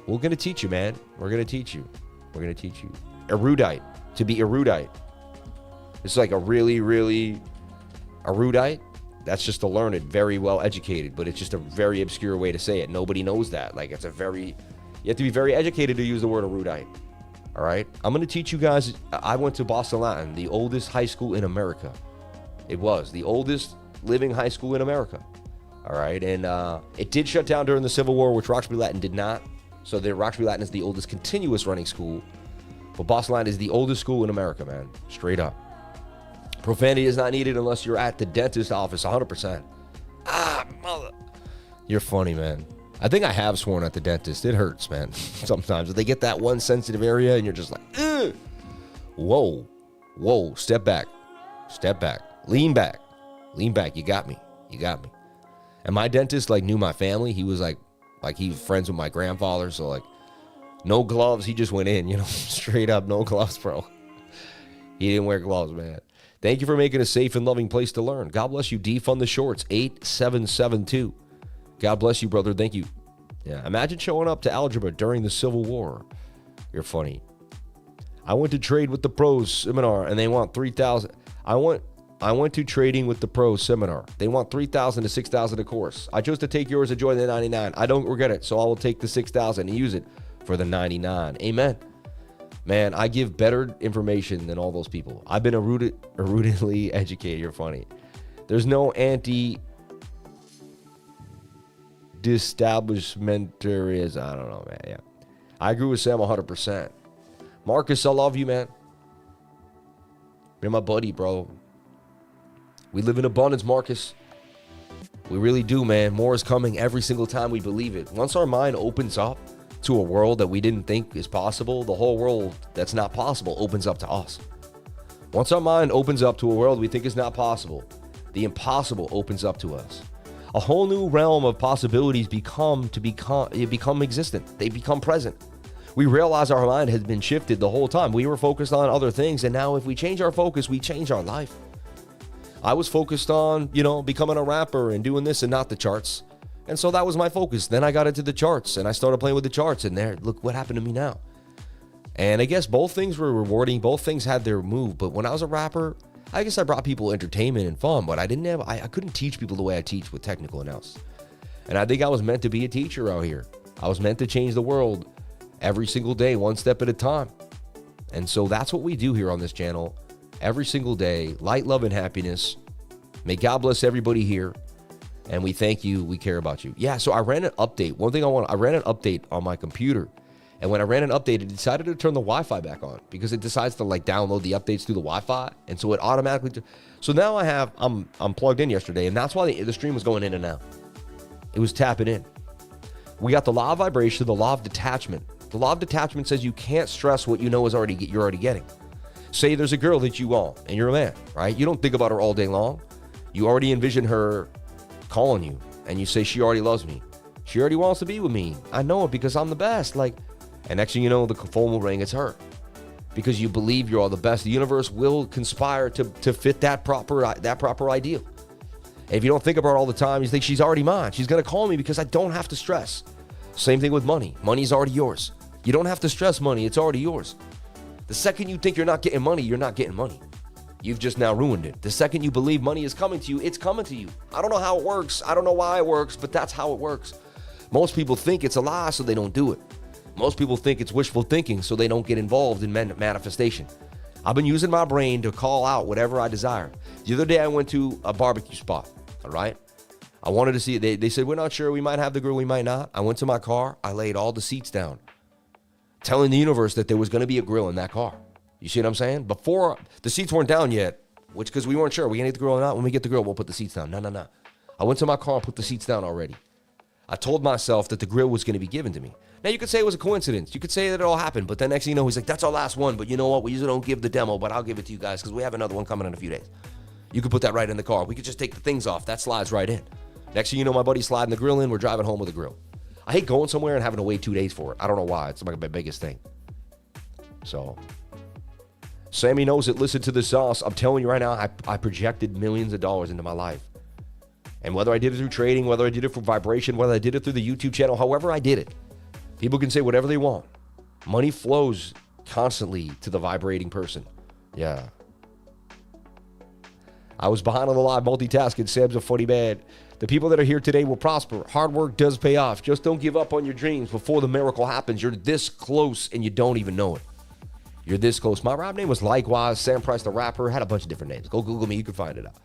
We're going to teach you, man. We're going to teach you. We're going to teach you. Erudite. To be erudite. It's like a really, really erudite. That's just a learned, very well educated, but it's just a very obscure way to say it. Nobody knows that. Like, you have to be very educated to use the word erudite. All right? I'm going to teach you guys. I went to Boston Latin, the oldest high school in America. It was the oldest living high school in America. All right? And it did shut down during the Civil War, which Roxbury Latin did not. So the Roxbury Latin is the oldest continuous running school. But Boston Latin is the oldest school in America, man. Straight up. Profanity is not needed unless you're at the dentist office, 100%. Mother. You're funny, man. I think I have sworn at the dentist. It hurts, man. Sometimes. If they get that one sensitive area and you're just like, ugh. Whoa. Step back. Lean back. You got me. And my dentist, knew my family. He was like he was friends with my grandfather. So, no gloves. He just went in, straight up, no gloves, bro. He didn't wear gloves, man. Thank you for making a safe and loving place to learn. God bless you. Defund the shorts, 8772. God bless you, brother. Thank you. Yeah. Imagine showing up to algebra during the Civil War. You're funny. I went to trade with the pros seminar and they want 3,000. I went to trading with the pros seminar. They want 3,000 to 6,000 a course. I chose to take yours and join the 99. I don't regret it, so I will take the 6,000 and use it for the 99. Amen. Man, I give better information than all those people. I've been eruditely educated. You're funny. There's no anti-establishmentarianism. I don't know, man. Yeah. I agree with Sam 100%. Marcus, I love you, man. You're my buddy, bro. We live in abundance, Marcus. We really do, man. More is coming every single time we believe it. Once our mind opens up to a world that we didn't think is possible, the whole world that's not possible opens up to us. Once our mind opens up to a world we think is not possible, the impossible opens up to us. A whole new realm of possibilities become existent. They become present. We realize our mind has been shifted the whole time. We were focused on other things, and now if we change our focus, we change our life. I was focused on, becoming a rapper and doing this and not the charts. And so that was my focus. Then I got into the charts and I started playing with the charts, and look what happened to me now. And I guess both things were rewarding. Both things had their move. But when I was a rapper, I guess I brought people entertainment and fun, but I couldn't teach people the way I teach with technical analysis. And I think I was meant to be a teacher out here. I was meant to change the world every single day, one step at a time. And so that's what we do here on this channel every single day. Light, love, and happiness. May God bless everybody here. And we thank you. We care about you. Yeah, so I ran an update. I ran an update on my computer. And when I ran an update, it decided to turn the Wi-Fi back on because it decides to download the updates through the Wi-Fi. And so it automatically. So now I'm plugged in yesterday, and that's why the stream was going in and out. It was tapping in. We got the law of vibration, the law of detachment. The law of detachment says you can't stress what you know you're already getting. Say there's a girl that you want, and you're a man, right? You don't think about her all day long. You already envision her calling you, and you say she already loves me. She already wants to be with me. I know it because I'm the best. And next thing you know, the phone will ring. It's her, because you believe you're all the best. The universe will conspire to fit that proper ideal. If you don't think about her all the time, you think she's already mine. She's gonna call me because I don't have to stress. Same thing with money. Money's already yours. You don't have to stress money. It's already yours. The second you think you're not getting money, you're not getting money. You've just now ruined it. The second you believe money is coming to you, it's coming to you. I don't know how it works. I don't know why it works, but that's how it works. Most people think it's a lie, so they don't do it. Most people think it's wishful thinking, so they don't get involved in manifestation. I've been using my brain to call out whatever I desire. The other day, I went to a barbecue spot, all right? I wanted to see it. They said, we're not sure. We might have the grill. We might not. I went to my car. I laid all the seats down, telling the universe that there was going to be a grill in that car. You see what I'm saying? Before, the seats weren't down yet, which because we weren't sure. We going to get the grill or not? When we get the grill, we'll put the seats down. No. I went to my car and put the seats down already. I told myself that the grill was going to be given to me. Now, you could say it was a coincidence. You could say that it all happened, but then next thing you know, he's like, that's our last one, but you know what? We usually don't give the demo, but I'll give it to you guys because we have another one coming in a few days. You could put that right in the car. We could just take the things off. That slides right in. Next thing you know, my buddy's sliding the grill in. We're driving home with a grill. I hate going somewhere and having to wait 2 days for it. I don't know why. It's like my biggest thing. So, Sammy knows it. Listen to the sauce. I'm telling you right now, I projected millions of dollars into my life. And whether I did it through trading, whether I did it for vibration, whether I did it through the YouTube channel, however I did it, people can say whatever they want. Money flows constantly to the vibrating person. Yeah. I was behind on the live multitasking. Sam's a funny man. The people that are here today will prosper. Hard work does pay off. Just don't give up on your dreams before the miracle happens. You're this close and you don't even know it. You're this close. My rap name was Likewise. Sam Price the rapper. Had a bunch of different names. Go Google me. You can find it out.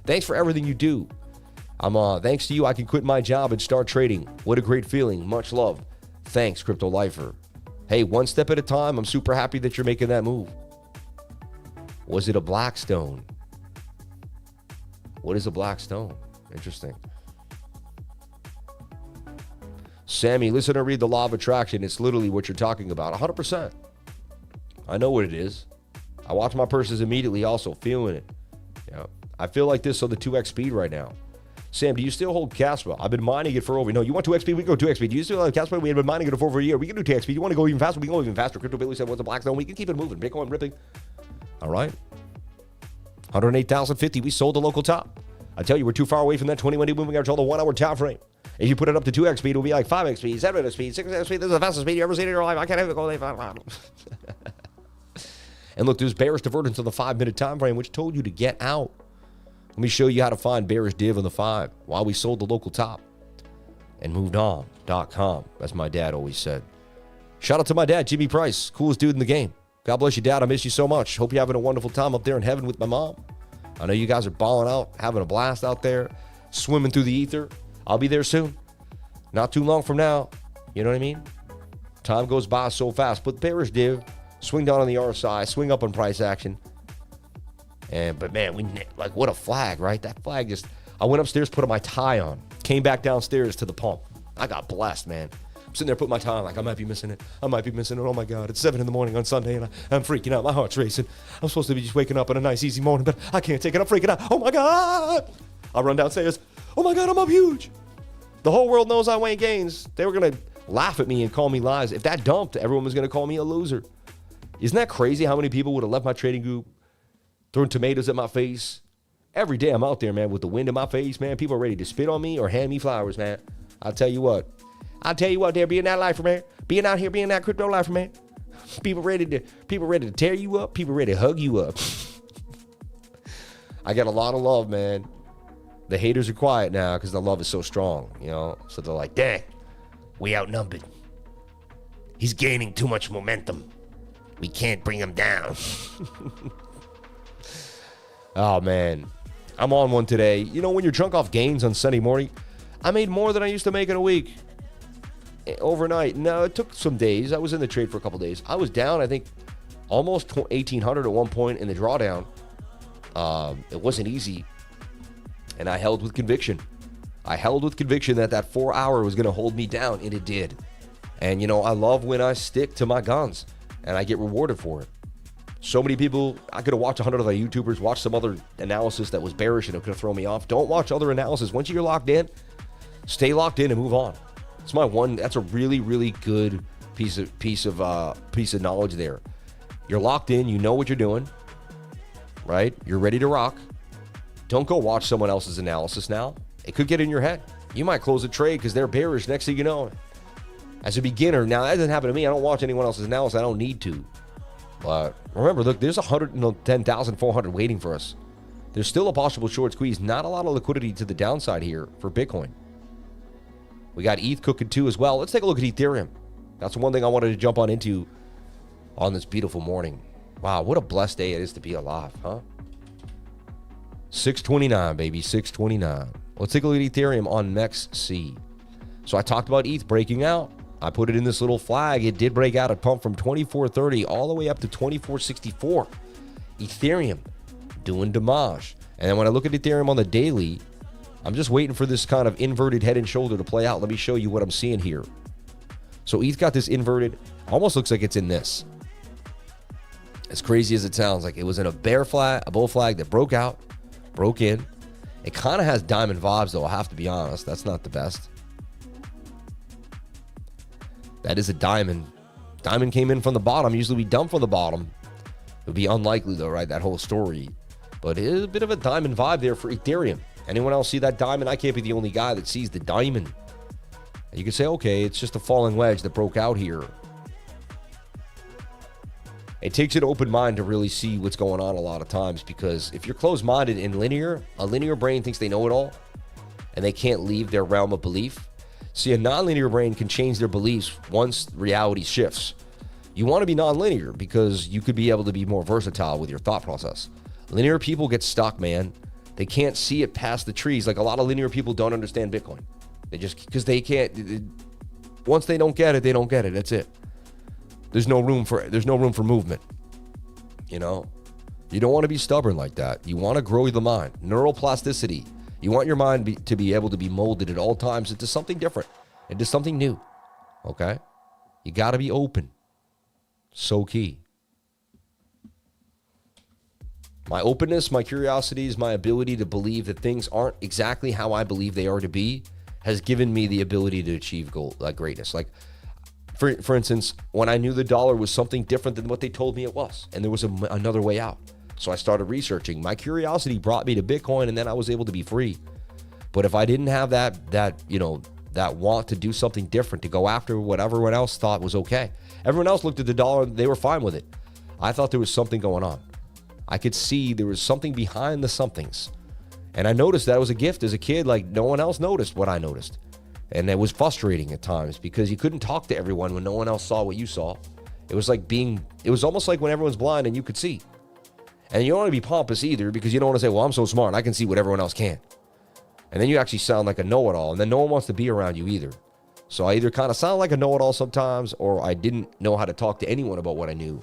Thanks for everything you do. Thanks to you, I can quit my job and start trading. What a great feeling. Much love. Thanks, Crypto Lifer. Hey, one step at a time. I'm super happy that you're making that move. Was it a black stone? What is a black stone? Interesting. Sammy, listen and read the law of attraction. It's literally what you're talking about. 100%. I know what it is. I watch my purses immediately also, feeling it. Yeah, I feel like this on the 2x speed right now. Sam, do you still hold Caspa? I've been mining it for over... No, you want 2x speed? We can go 2x speed. Do you still have Caspa? We have been mining it for over a year. We can do 2x speed. You want to go even faster? We can go even faster. Crypto Billy said, what's a black stone? We can keep it moving. Bitcoin ripping. All right. 108,050. We sold the local top. I tell you, we're too far away from that 21-day moving average, all the 1 hour time frame. If you put it up to 2x speed, it'll be like 5x speed, 7x speed, 6x speed. This is the fastest speed you ever seen in your life. I can't have it go. And look, there's bearish divergence on the 5-minute time frame, which told you to get out. Let me show you how to find bearish div on the 5 while we sold the local top and moved on.com. That's my dad always said. Shout out to my dad, Jimmy Price, coolest dude in the game. God bless you, Dad. I miss you so much. Hope you're having a wonderful time up there in heaven with my mom. I know you guys are balling out, having a blast out there, swimming through the ether. I'll be there soon. Not too long from now. You know what I mean? Time goes by so fast. But bearish div, swing down on the RSI, swing up on price action. But man, what a flag, right? That flag just, I went upstairs, put my tie on, came back downstairs to the pump. I got blessed, man. I'm sitting there putting my tie on like, I might be missing it. Oh my God. It's 7 a.m. on Sunday and I'm freaking out. My heart's racing. I'm supposed to be just waking up on a nice, easy morning, but I can't take it. I'm freaking out. Oh my God. I run downstairs. Oh my God, I'm up huge. The whole world knows I Wayne Gaines. They were going to laugh at me and call me lies. If that dumped, everyone was going to call me a loser. Isn't that crazy how many people would have left my trading group, throwing tomatoes at my face? Every day I'm out there, man, with the wind in my face, man. People are ready to spit on me or hand me flowers, man. I'll tell you what, they're being that lifer, man. Being out here, being that crypto lifer, man. People ready to tear you up. People ready to hug you up. I got a lot of love, man. The haters are quiet now because the love is so strong, you know? So they're like, dang, we outnumbered. He's gaining too much momentum. We can't bring him down. Oh, man. I'm on one today. You know, when you're drunk off gains on Sunday morning, I made more than I used to make in a week. Overnight. Now, it took some days. I was in the trade for a couple days. I was down, I think, almost 1,800 at one point in the drawdown. It wasn't easy. And I held with conviction. I held with conviction that 4 hour was going to hold me down, and it did. And, you know, I love when I stick to my guns, and I get rewarded for it. So many people, I could have watched 100 other YouTubers, watched some other analysis that was bearish, and it could have thrown me off. Don't watch other analysis. Once you're locked in, stay locked in and move on. It's my one. That's a really, really good piece of knowledge there. You're locked in. You know what you're doing, right? You're ready to rock. Don't go watch someone else's analysis now. It could get in your head. You might close a trade because they're bearish. Next thing you know, As a beginner, now that doesn't happen to me. I don't watch anyone else's analysis. I don't need to. But remember, look, there's 110,400 waiting for us. There's still a possible short squeeze. Not a lot of liquidity to the downside here for Bitcoin. We got ETH cooking too as well. Let's take a look at Ethereum. That's one thing I wanted to jump on into on this beautiful morning. Wow, what a blessed day it is to be alive, huh? 629, baby, 629. Let's take a look at Ethereum on MEXC. So I talked about ETH breaking out. I put it in this little flag. It did break out. It pumped from 24.30 all the way up to 24.64. Ethereum doing damage. And then when I look at Ethereum on the daily, I'm just waiting for this kind of inverted head and shoulder to play out. Let me show you what I'm seeing here. So ETH got this inverted, almost looks like it's in this. As crazy as it sounds, like it was in a bear flag, a bull flag that broke out, broke in. It kind of has diamond vibes though, I have to be honest. That's not the best. That is a diamond. Diamond came in from the bottom. Usually we dump from the bottom. It would be unlikely though, right? That whole story. But it is a bit of a diamond vibe there for Ethereum. Anyone else see that diamond? I can't be the only guy that sees the diamond. And you can say, okay, it's just a falling wedge that broke out here. It takes an open mind to really see what's going on a lot of times, because if you're closed-minded and linear, a linear brain thinks they know it all and they can't leave their realm of belief. See, a nonlinear brain can change their beliefs once reality shifts. You want to be nonlinear because you could be able to be more versatile with your thought process. Linear people get stuck, man. They can't see it past the trees. Like a lot of linear people don't understand Bitcoin. They just, because they can't, once they don't get it, they don't get it. That's it. There's no room for movement. You know, you don't want to be stubborn like that. You want to grow the mind. Neuroplasticity. You want your mind to be able to be molded at all times into something different, into something new. Okay? You got to be open. So key. My openness, my curiosities, my ability to believe that things aren't exactly how I believe they are to be has given me the ability to achieve greatness. Like, for instance, when I knew the dollar was something different than what they told me it was, and there was another way out. So I started researching. My curiosity brought me to Bitcoin, and then I was able to be free. But if I didn't have that want to do something different, to go after what everyone else thought was okay. Everyone else looked at the dollar, they were fine with it. I thought there was something going on. I could see there was something behind the somethings. And I noticed that was a gift as a kid, like no one else noticed what I noticed. And it was frustrating at times because you couldn't talk to everyone when no one else saw what you saw. It was almost like when everyone's blind and you could see. And you don't want to be pompous either, because you don't want to say, well, I'm so smart, I can see what everyone else can't. And then you actually sound like a know-it-all, and then no one wants to be around you either. So I either kind of sound like a know-it-all sometimes, or I didn't know how to talk to anyone about what I knew.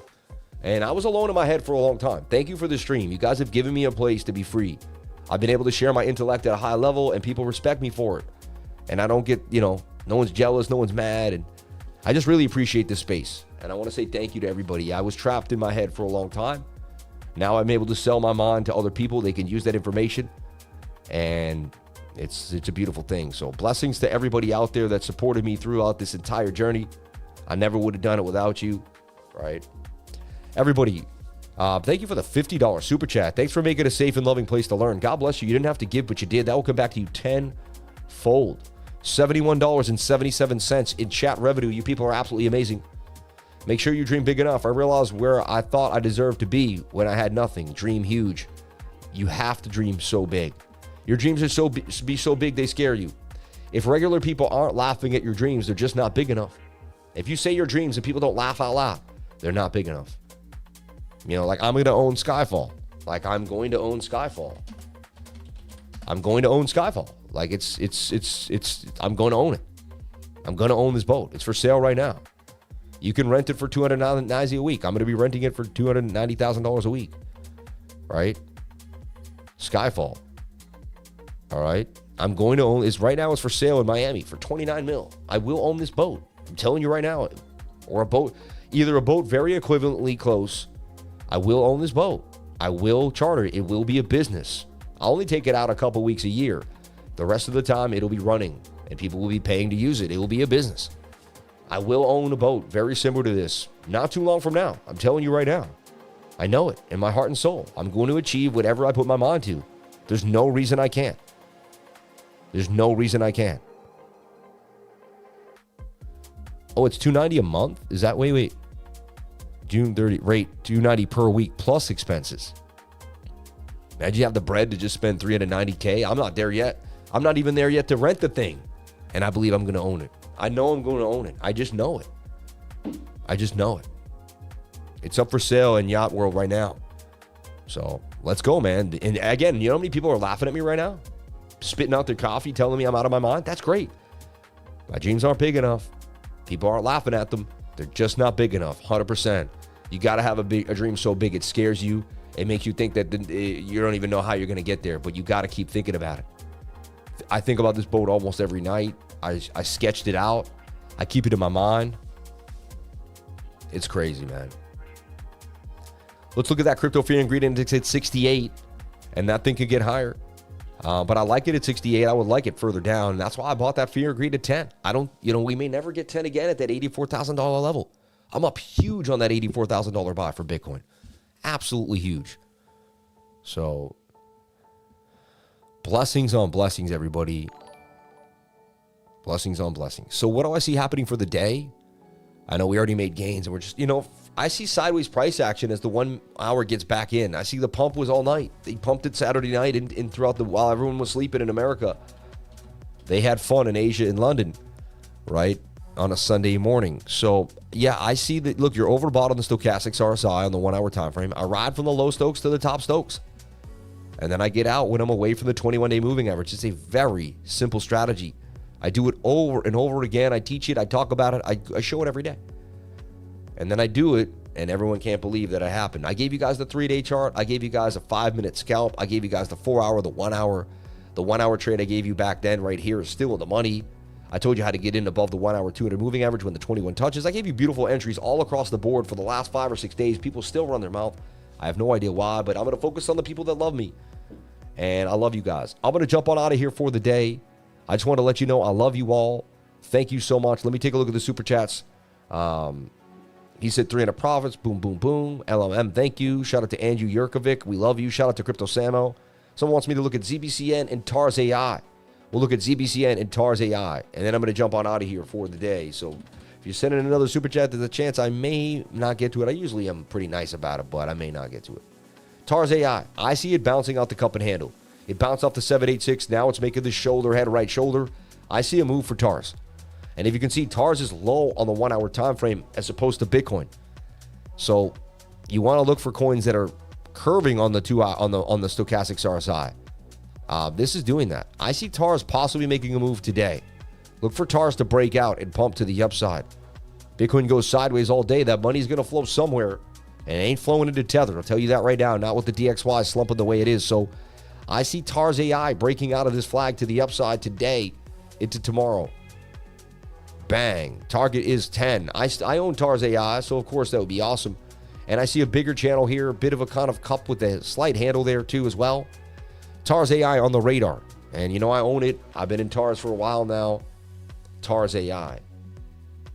And I was alone in my head for a long time. Thank you for the stream. You guys have given me a place to be free. I've been able to share my intellect at a high level, and people respect me for it. And I don't get, no one's jealous, no one's mad. And I just really appreciate this space. And I want to say thank you to everybody. I was trapped in my head for a long time. Now I'm able to sell my mind to other people. They can use that information. And it's a beautiful thing. So blessings to everybody out there that supported me throughout this entire journey. I never would have done it without you, right? Everybody, thank you for the $50 super chat. Thanks for making it a safe and loving place to learn. God bless you. You didn't have to give, but you did. That will come back to you tenfold. $71.77 in chat revenue. You people are absolutely amazing. Make sure you dream big enough. I realized where I thought I deserved to be when I had nothing. Dream huge. You have to dream so big. Your dreams are be so big they scare you. If regular people aren't laughing at your dreams, they're just not big enough. If you say your dreams and people don't laugh out loud, they're not big enough. Like I'm going to own Skyfall. Like I'm going to own Skyfall. I'm going to own Skyfall. Like I'm going to own it. I'm going to own this boat. It's for sale right now. You can rent it for $290 a week. I'm going to be renting it for $290,000 a week. Right? Skyfall. All right? I'm going to own this. Right now it's for sale in Miami for $29 million. I will own this boat. I'm telling you right now. Or a boat. Either a boat very equivalently close. I will own this boat. I will charter it. It will be a business. I'll only take it out a couple weeks a year. The rest of the time it'll be running and people will be paying to use it. It will be a business. I will own a boat very similar to this. Not too long from now. I'm telling you right now. I know it in my heart and soul. I'm going to achieve whatever I put my mind to. There's no reason I can't. There's no reason I can't. Oh, it's $290 a month? Is that, wait. June 30 rate, $290 per week plus expenses. Imagine you have the bread to just spend $390K. I'm not there yet. I'm not even there yet to rent the thing. And I believe I'm going to own it. I know I'm going to own it. I just know it. It's up for sale in Yacht World right now. So let's go, man. And again, you know how many people are laughing at me right now? Spitting out their coffee, telling me I'm out of my mind? That's great. My dreams aren't big enough. People aren't laughing at them. They're just not big enough, 100%. You got to have a dream so big it scares you. It makes you think that you don't even know how you're going to get there, but you got to keep thinking about it. I think about this boat almost every night. I sketched it out. I keep it in my mind. It's crazy, man. Let's look at that crypto fear and greed index at 68, and that thing could get higher. But I like it at 68. I would like it further down. And that's why I bought that fear and greed at 10. We may never get 10 again at that $84,000 level. I'm up huge on that $84,000 buy for Bitcoin. Absolutely huge. So blessings on blessings, everybody. Blessings on blessings. So what do I see happening for the day? I know we already made gains, and we're just, I see sideways price action as the 1 hour gets back in. I see the pump was all night. They pumped it Saturday night and throughout while everyone was sleeping in America. They had fun in Asia and London, right, on a Sunday morning. So, yeah, I see that. Look, you're overbought on the stochastics RSI on the 1 hour time frame. I ride from the low Stokes to the top Stokes. And then I get out when I'm away from the 21-day moving average. It's a very simple strategy. I do it over and over again. I teach it. I talk about it. I show it every day. And then I do it, and everyone can't believe that it happened. I gave you guys the 3-day chart. I gave you guys a 5-minute scalp. I gave you guys the 4 hour, the 1 hour. The 1 hour trade I gave you back then right here is still in the money. I told you how to get in above the 1 hour 200 moving average when the 21 touches. I gave you beautiful entries all across the board for the last 5 or 6 days. People still run their mouth. I have no idea why, but I'm going to focus on the people that love me. And I love you guys. I'm going to jump on out of here for the day. I just want to let you know I love you all. Thank you so much. Let me take a look at the super chats. He said 300 profits. Boom, boom, boom. LMM, thank you. Shout out to Andrew Yurkovic. We love you. Shout out to Crypto Samo. Someone wants me to look at ZBCN and TARS AI. We'll look at ZBCN and TARS AI. And then I'm going to jump on out of here for the day. So if you send in another super chat, there's a chance I may not get to it. I usually am pretty nice about it, but I may not get to it. TARS AI. I see it bouncing out the cup and handle. It bounced off the 786. Now it's making the shoulder head right shoulder. I see a move for TARS. And if you can see, TARS is low on the 1 hour time frame as opposed to Bitcoin. So you want to look for coins that are curving on the stochastics RSI. This is doing that. I see TARS possibly making a move today. Look for TARS to break out and pump to the upside. Bitcoin goes sideways all day. That money's going to flow somewhere, and it ain't flowing into Tether. I'll tell you that right now. Not with the DXY slumping the way it is. So I see TARS AI breaking out of this flag to the upside today into tomorrow. Bang. Target is 10. I own TARS AI, so of course that would be awesome. And I see a bigger channel here, a bit of a kind of cup with a slight handle there too as well. TARS AI on the radar. And I own it. I've been in TARS for a while now. TARS AI.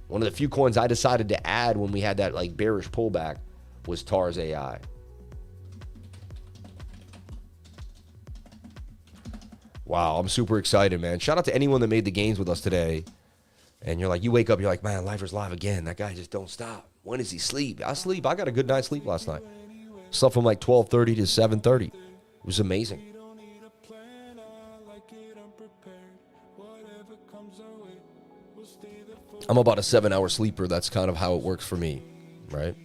One of the few coins I decided to add when we had that bearish pullback was TARS AI. Wow, I'm super excited, man. Shout out to anyone that made the gains with us today. And you wake up, you're like, man, Lifer's live again. That guy just don't stop. When does he sleep? I sleep. I got a good night's sleep last night. Slept from 12:30 to 7:30. It was amazing. I'm about a 7-hour sleeper. That's kind of how it works for me, right?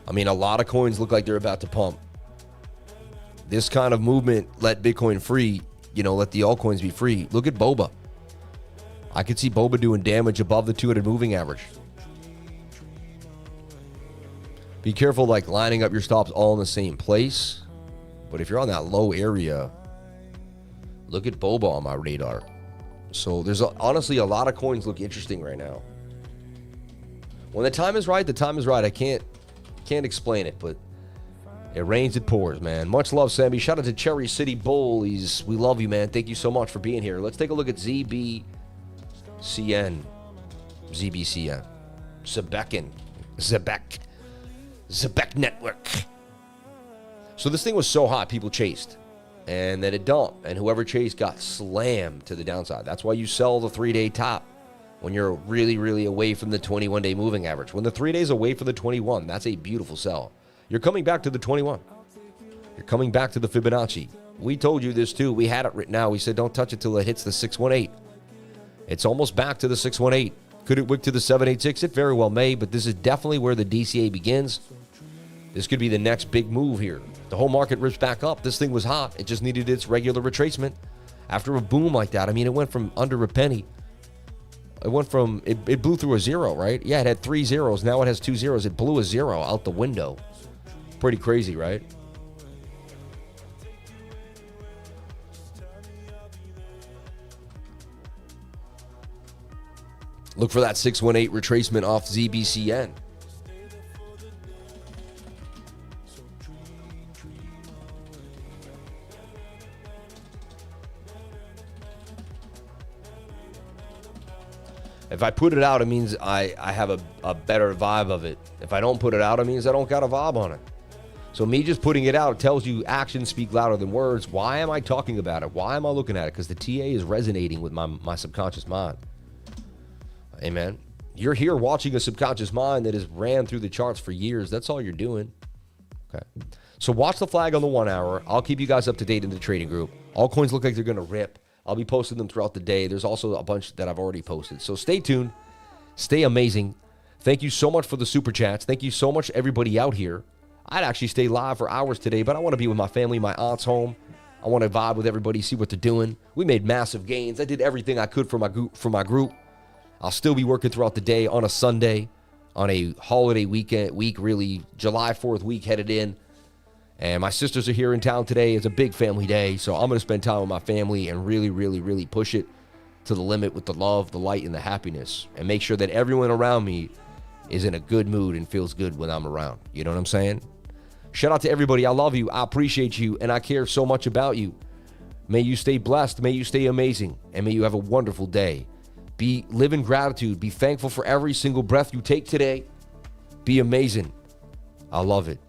I mean, a lot of coins look like they're about to pump. This kind of movement let Bitcoin free, let the altcoins be free. Look at BOBA. I could see BOBA doing damage above the 200 moving average. Be careful lining up your stops all in the same place. But if you're on that low area, look at BOBA on my radar. So there's honestly a lot of coins look interesting right now. When the time is right, the time is right. I can't explain it, but it rains, it pours, man. Much love, Sammy. Shout out to Cherry City Bullies. We love you, man. Thank you so much for being here. Let's take a look at ZBCN. Zebek Network. So this thing was so hot, people chased. And then it dumped. And whoever chased got slammed to the downside. That's why you sell the 3-day top. when you're really, really away from the 21-day moving average. When the 3 days away from the 21, that's a beautiful sell. You're coming back to the 21. You're coming back to the Fibonacci. We told you this too. We had it written out. We said don't touch it till it hits the 618. It's almost back to the 618. Could it wick to the 786? It very well may, but this is definitely where the DCA begins. This could be the next big move here. The whole market rips back up. This thing was hot. It just needed its regular retracement. After a boom like that, I mean, it went from under a penny. It went from, it blew through a zero, right? Yeah, it had 3 zeros. Now it has 2 zeros. It blew a zero out the window. Pretty crazy, right? Look for that 618 retracement off ZBCN. If I put it out, it means I have a better vibe of it. If I don't put it out, it means I don't got a vibe on it. So me just putting it out tells you actions speak louder than words. Why am I talking about it? Why am I looking at it? Because the TA is resonating with my subconscious mind. Amen. You're here watching a subconscious mind that has ran through the charts for years. That's all you're doing. Okay. So watch the flag on the 1 hour. I'll keep you guys up to date in the trading group. All coins look like they're going to rip. I'll be posting them throughout the day. There's also a bunch that I've already posted. So stay tuned. Stay amazing. Thank you so much for the super chats. Thank you so much, everybody out here. I'd actually stay live for hours today, but I want to be with my family, my aunt's home. I want to vibe with everybody, see what they're doing. We made massive gains. I did everything I could for my group. I'll still be working throughout the day on a Sunday, on a holiday week, really, July 4th week headed in. And my sisters are here in town today. It's a big family day, so I'm going to spend time with my family and really, really, really push it to the limit with the love, the light, and the happiness, and make sure that everyone around me is in a good mood and feels good when I'm around. You know what I'm saying? Shout out to everybody. I love you. I appreciate you, and I care so much about you. May you stay blessed. May you stay amazing, and may you have a wonderful day. Live in gratitude. Be thankful for every single breath you take today. Be amazing. I love it.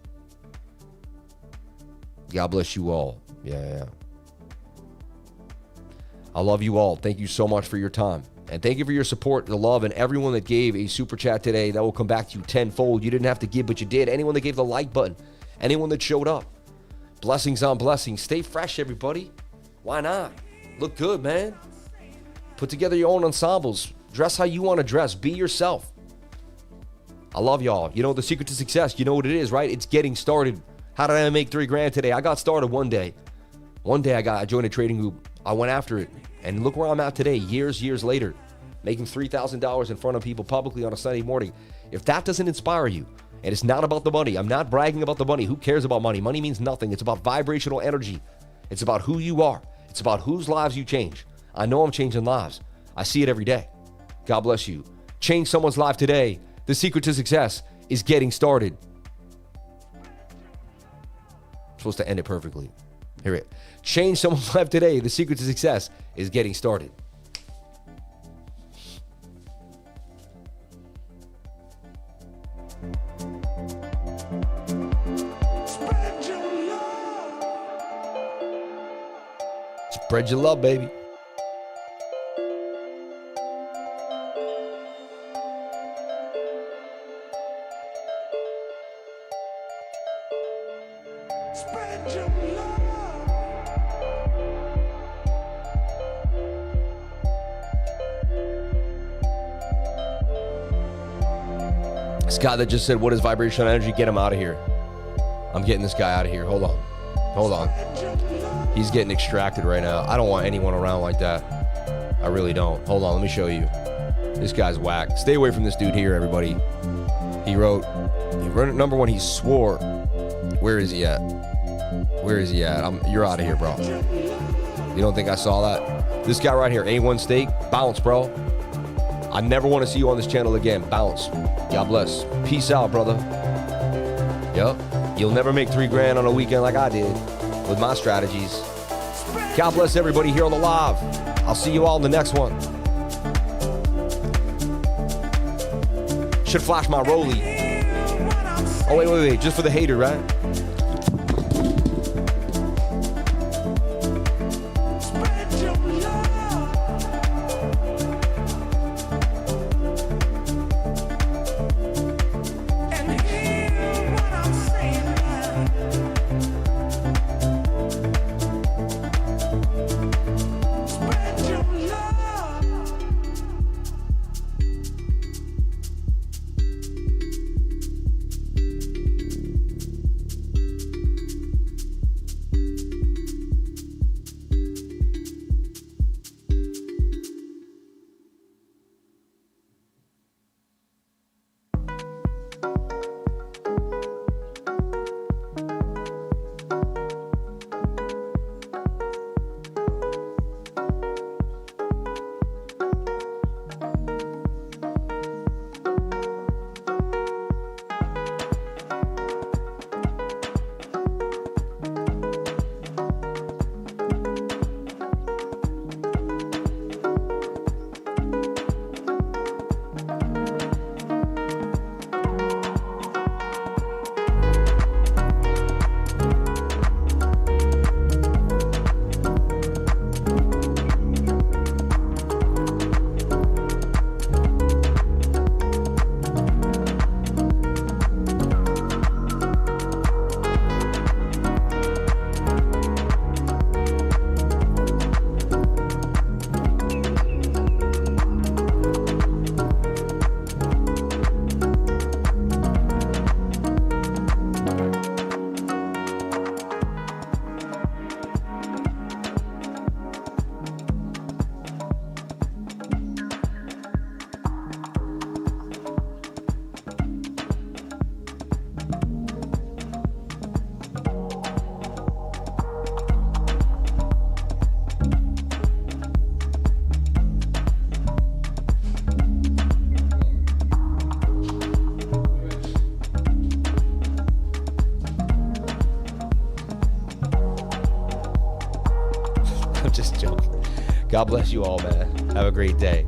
God bless you all. Yeah. I love you all. Thank you so much for your time. And thank you for your support, the love, and everyone that gave a super chat today. That will come back to you tenfold. You didn't have to give, but you did. Anyone that gave the like button. Anyone that showed up. Blessings on blessings. Stay fresh, everybody. Why not? Look good, man. Put together your own ensembles. Dress how you want to dress. Be yourself. I love y'all. You know the secret to success. You know what it is, right? It's getting started. How did I make $3 grand today? I got started one day. I joined a trading group. I went after it. And look where I'm at today, years later. Making $3,000 in front of people publicly on a Sunday morning. If that doesn't inspire you, and it's not about the money. I'm not bragging about the money. Who cares about money? Money means nothing. It's about vibrational energy. It's about who you are. It's about whose lives you change. I know I'm changing lives. I see it every day. God bless you. Change someone's life today. The secret to success is getting started. I'm supposed to end it perfectly. Hear it. Change someone's life today. The secret to success is getting started. Spread your love, baby. Spread your love. This guy that just said, what is vibrational energy? Get him out of here. I'm getting this guy out of here. Hold on. He's getting extracted right now. I don't want anyone around like that. I really don't. Hold on, let me show you. This guy's whack. Stay away from this dude here, everybody. He wrote number one, he swore. Where is he at? You're out of here, bro. You don't think I saw that? This guy right here, A1 Steak, bounce, bro. I never want to see you on this channel again. Bounce. God bless. Peace out, brother. Yep. You'll never make $3 grand on a weekend like I did with my strategies. God bless everybody here on the live. I'll see you all in the next one. Should flash my rollie. Oh, wait. Just for the hater, right? I'm just joking. God bless you all, man. Have a great day.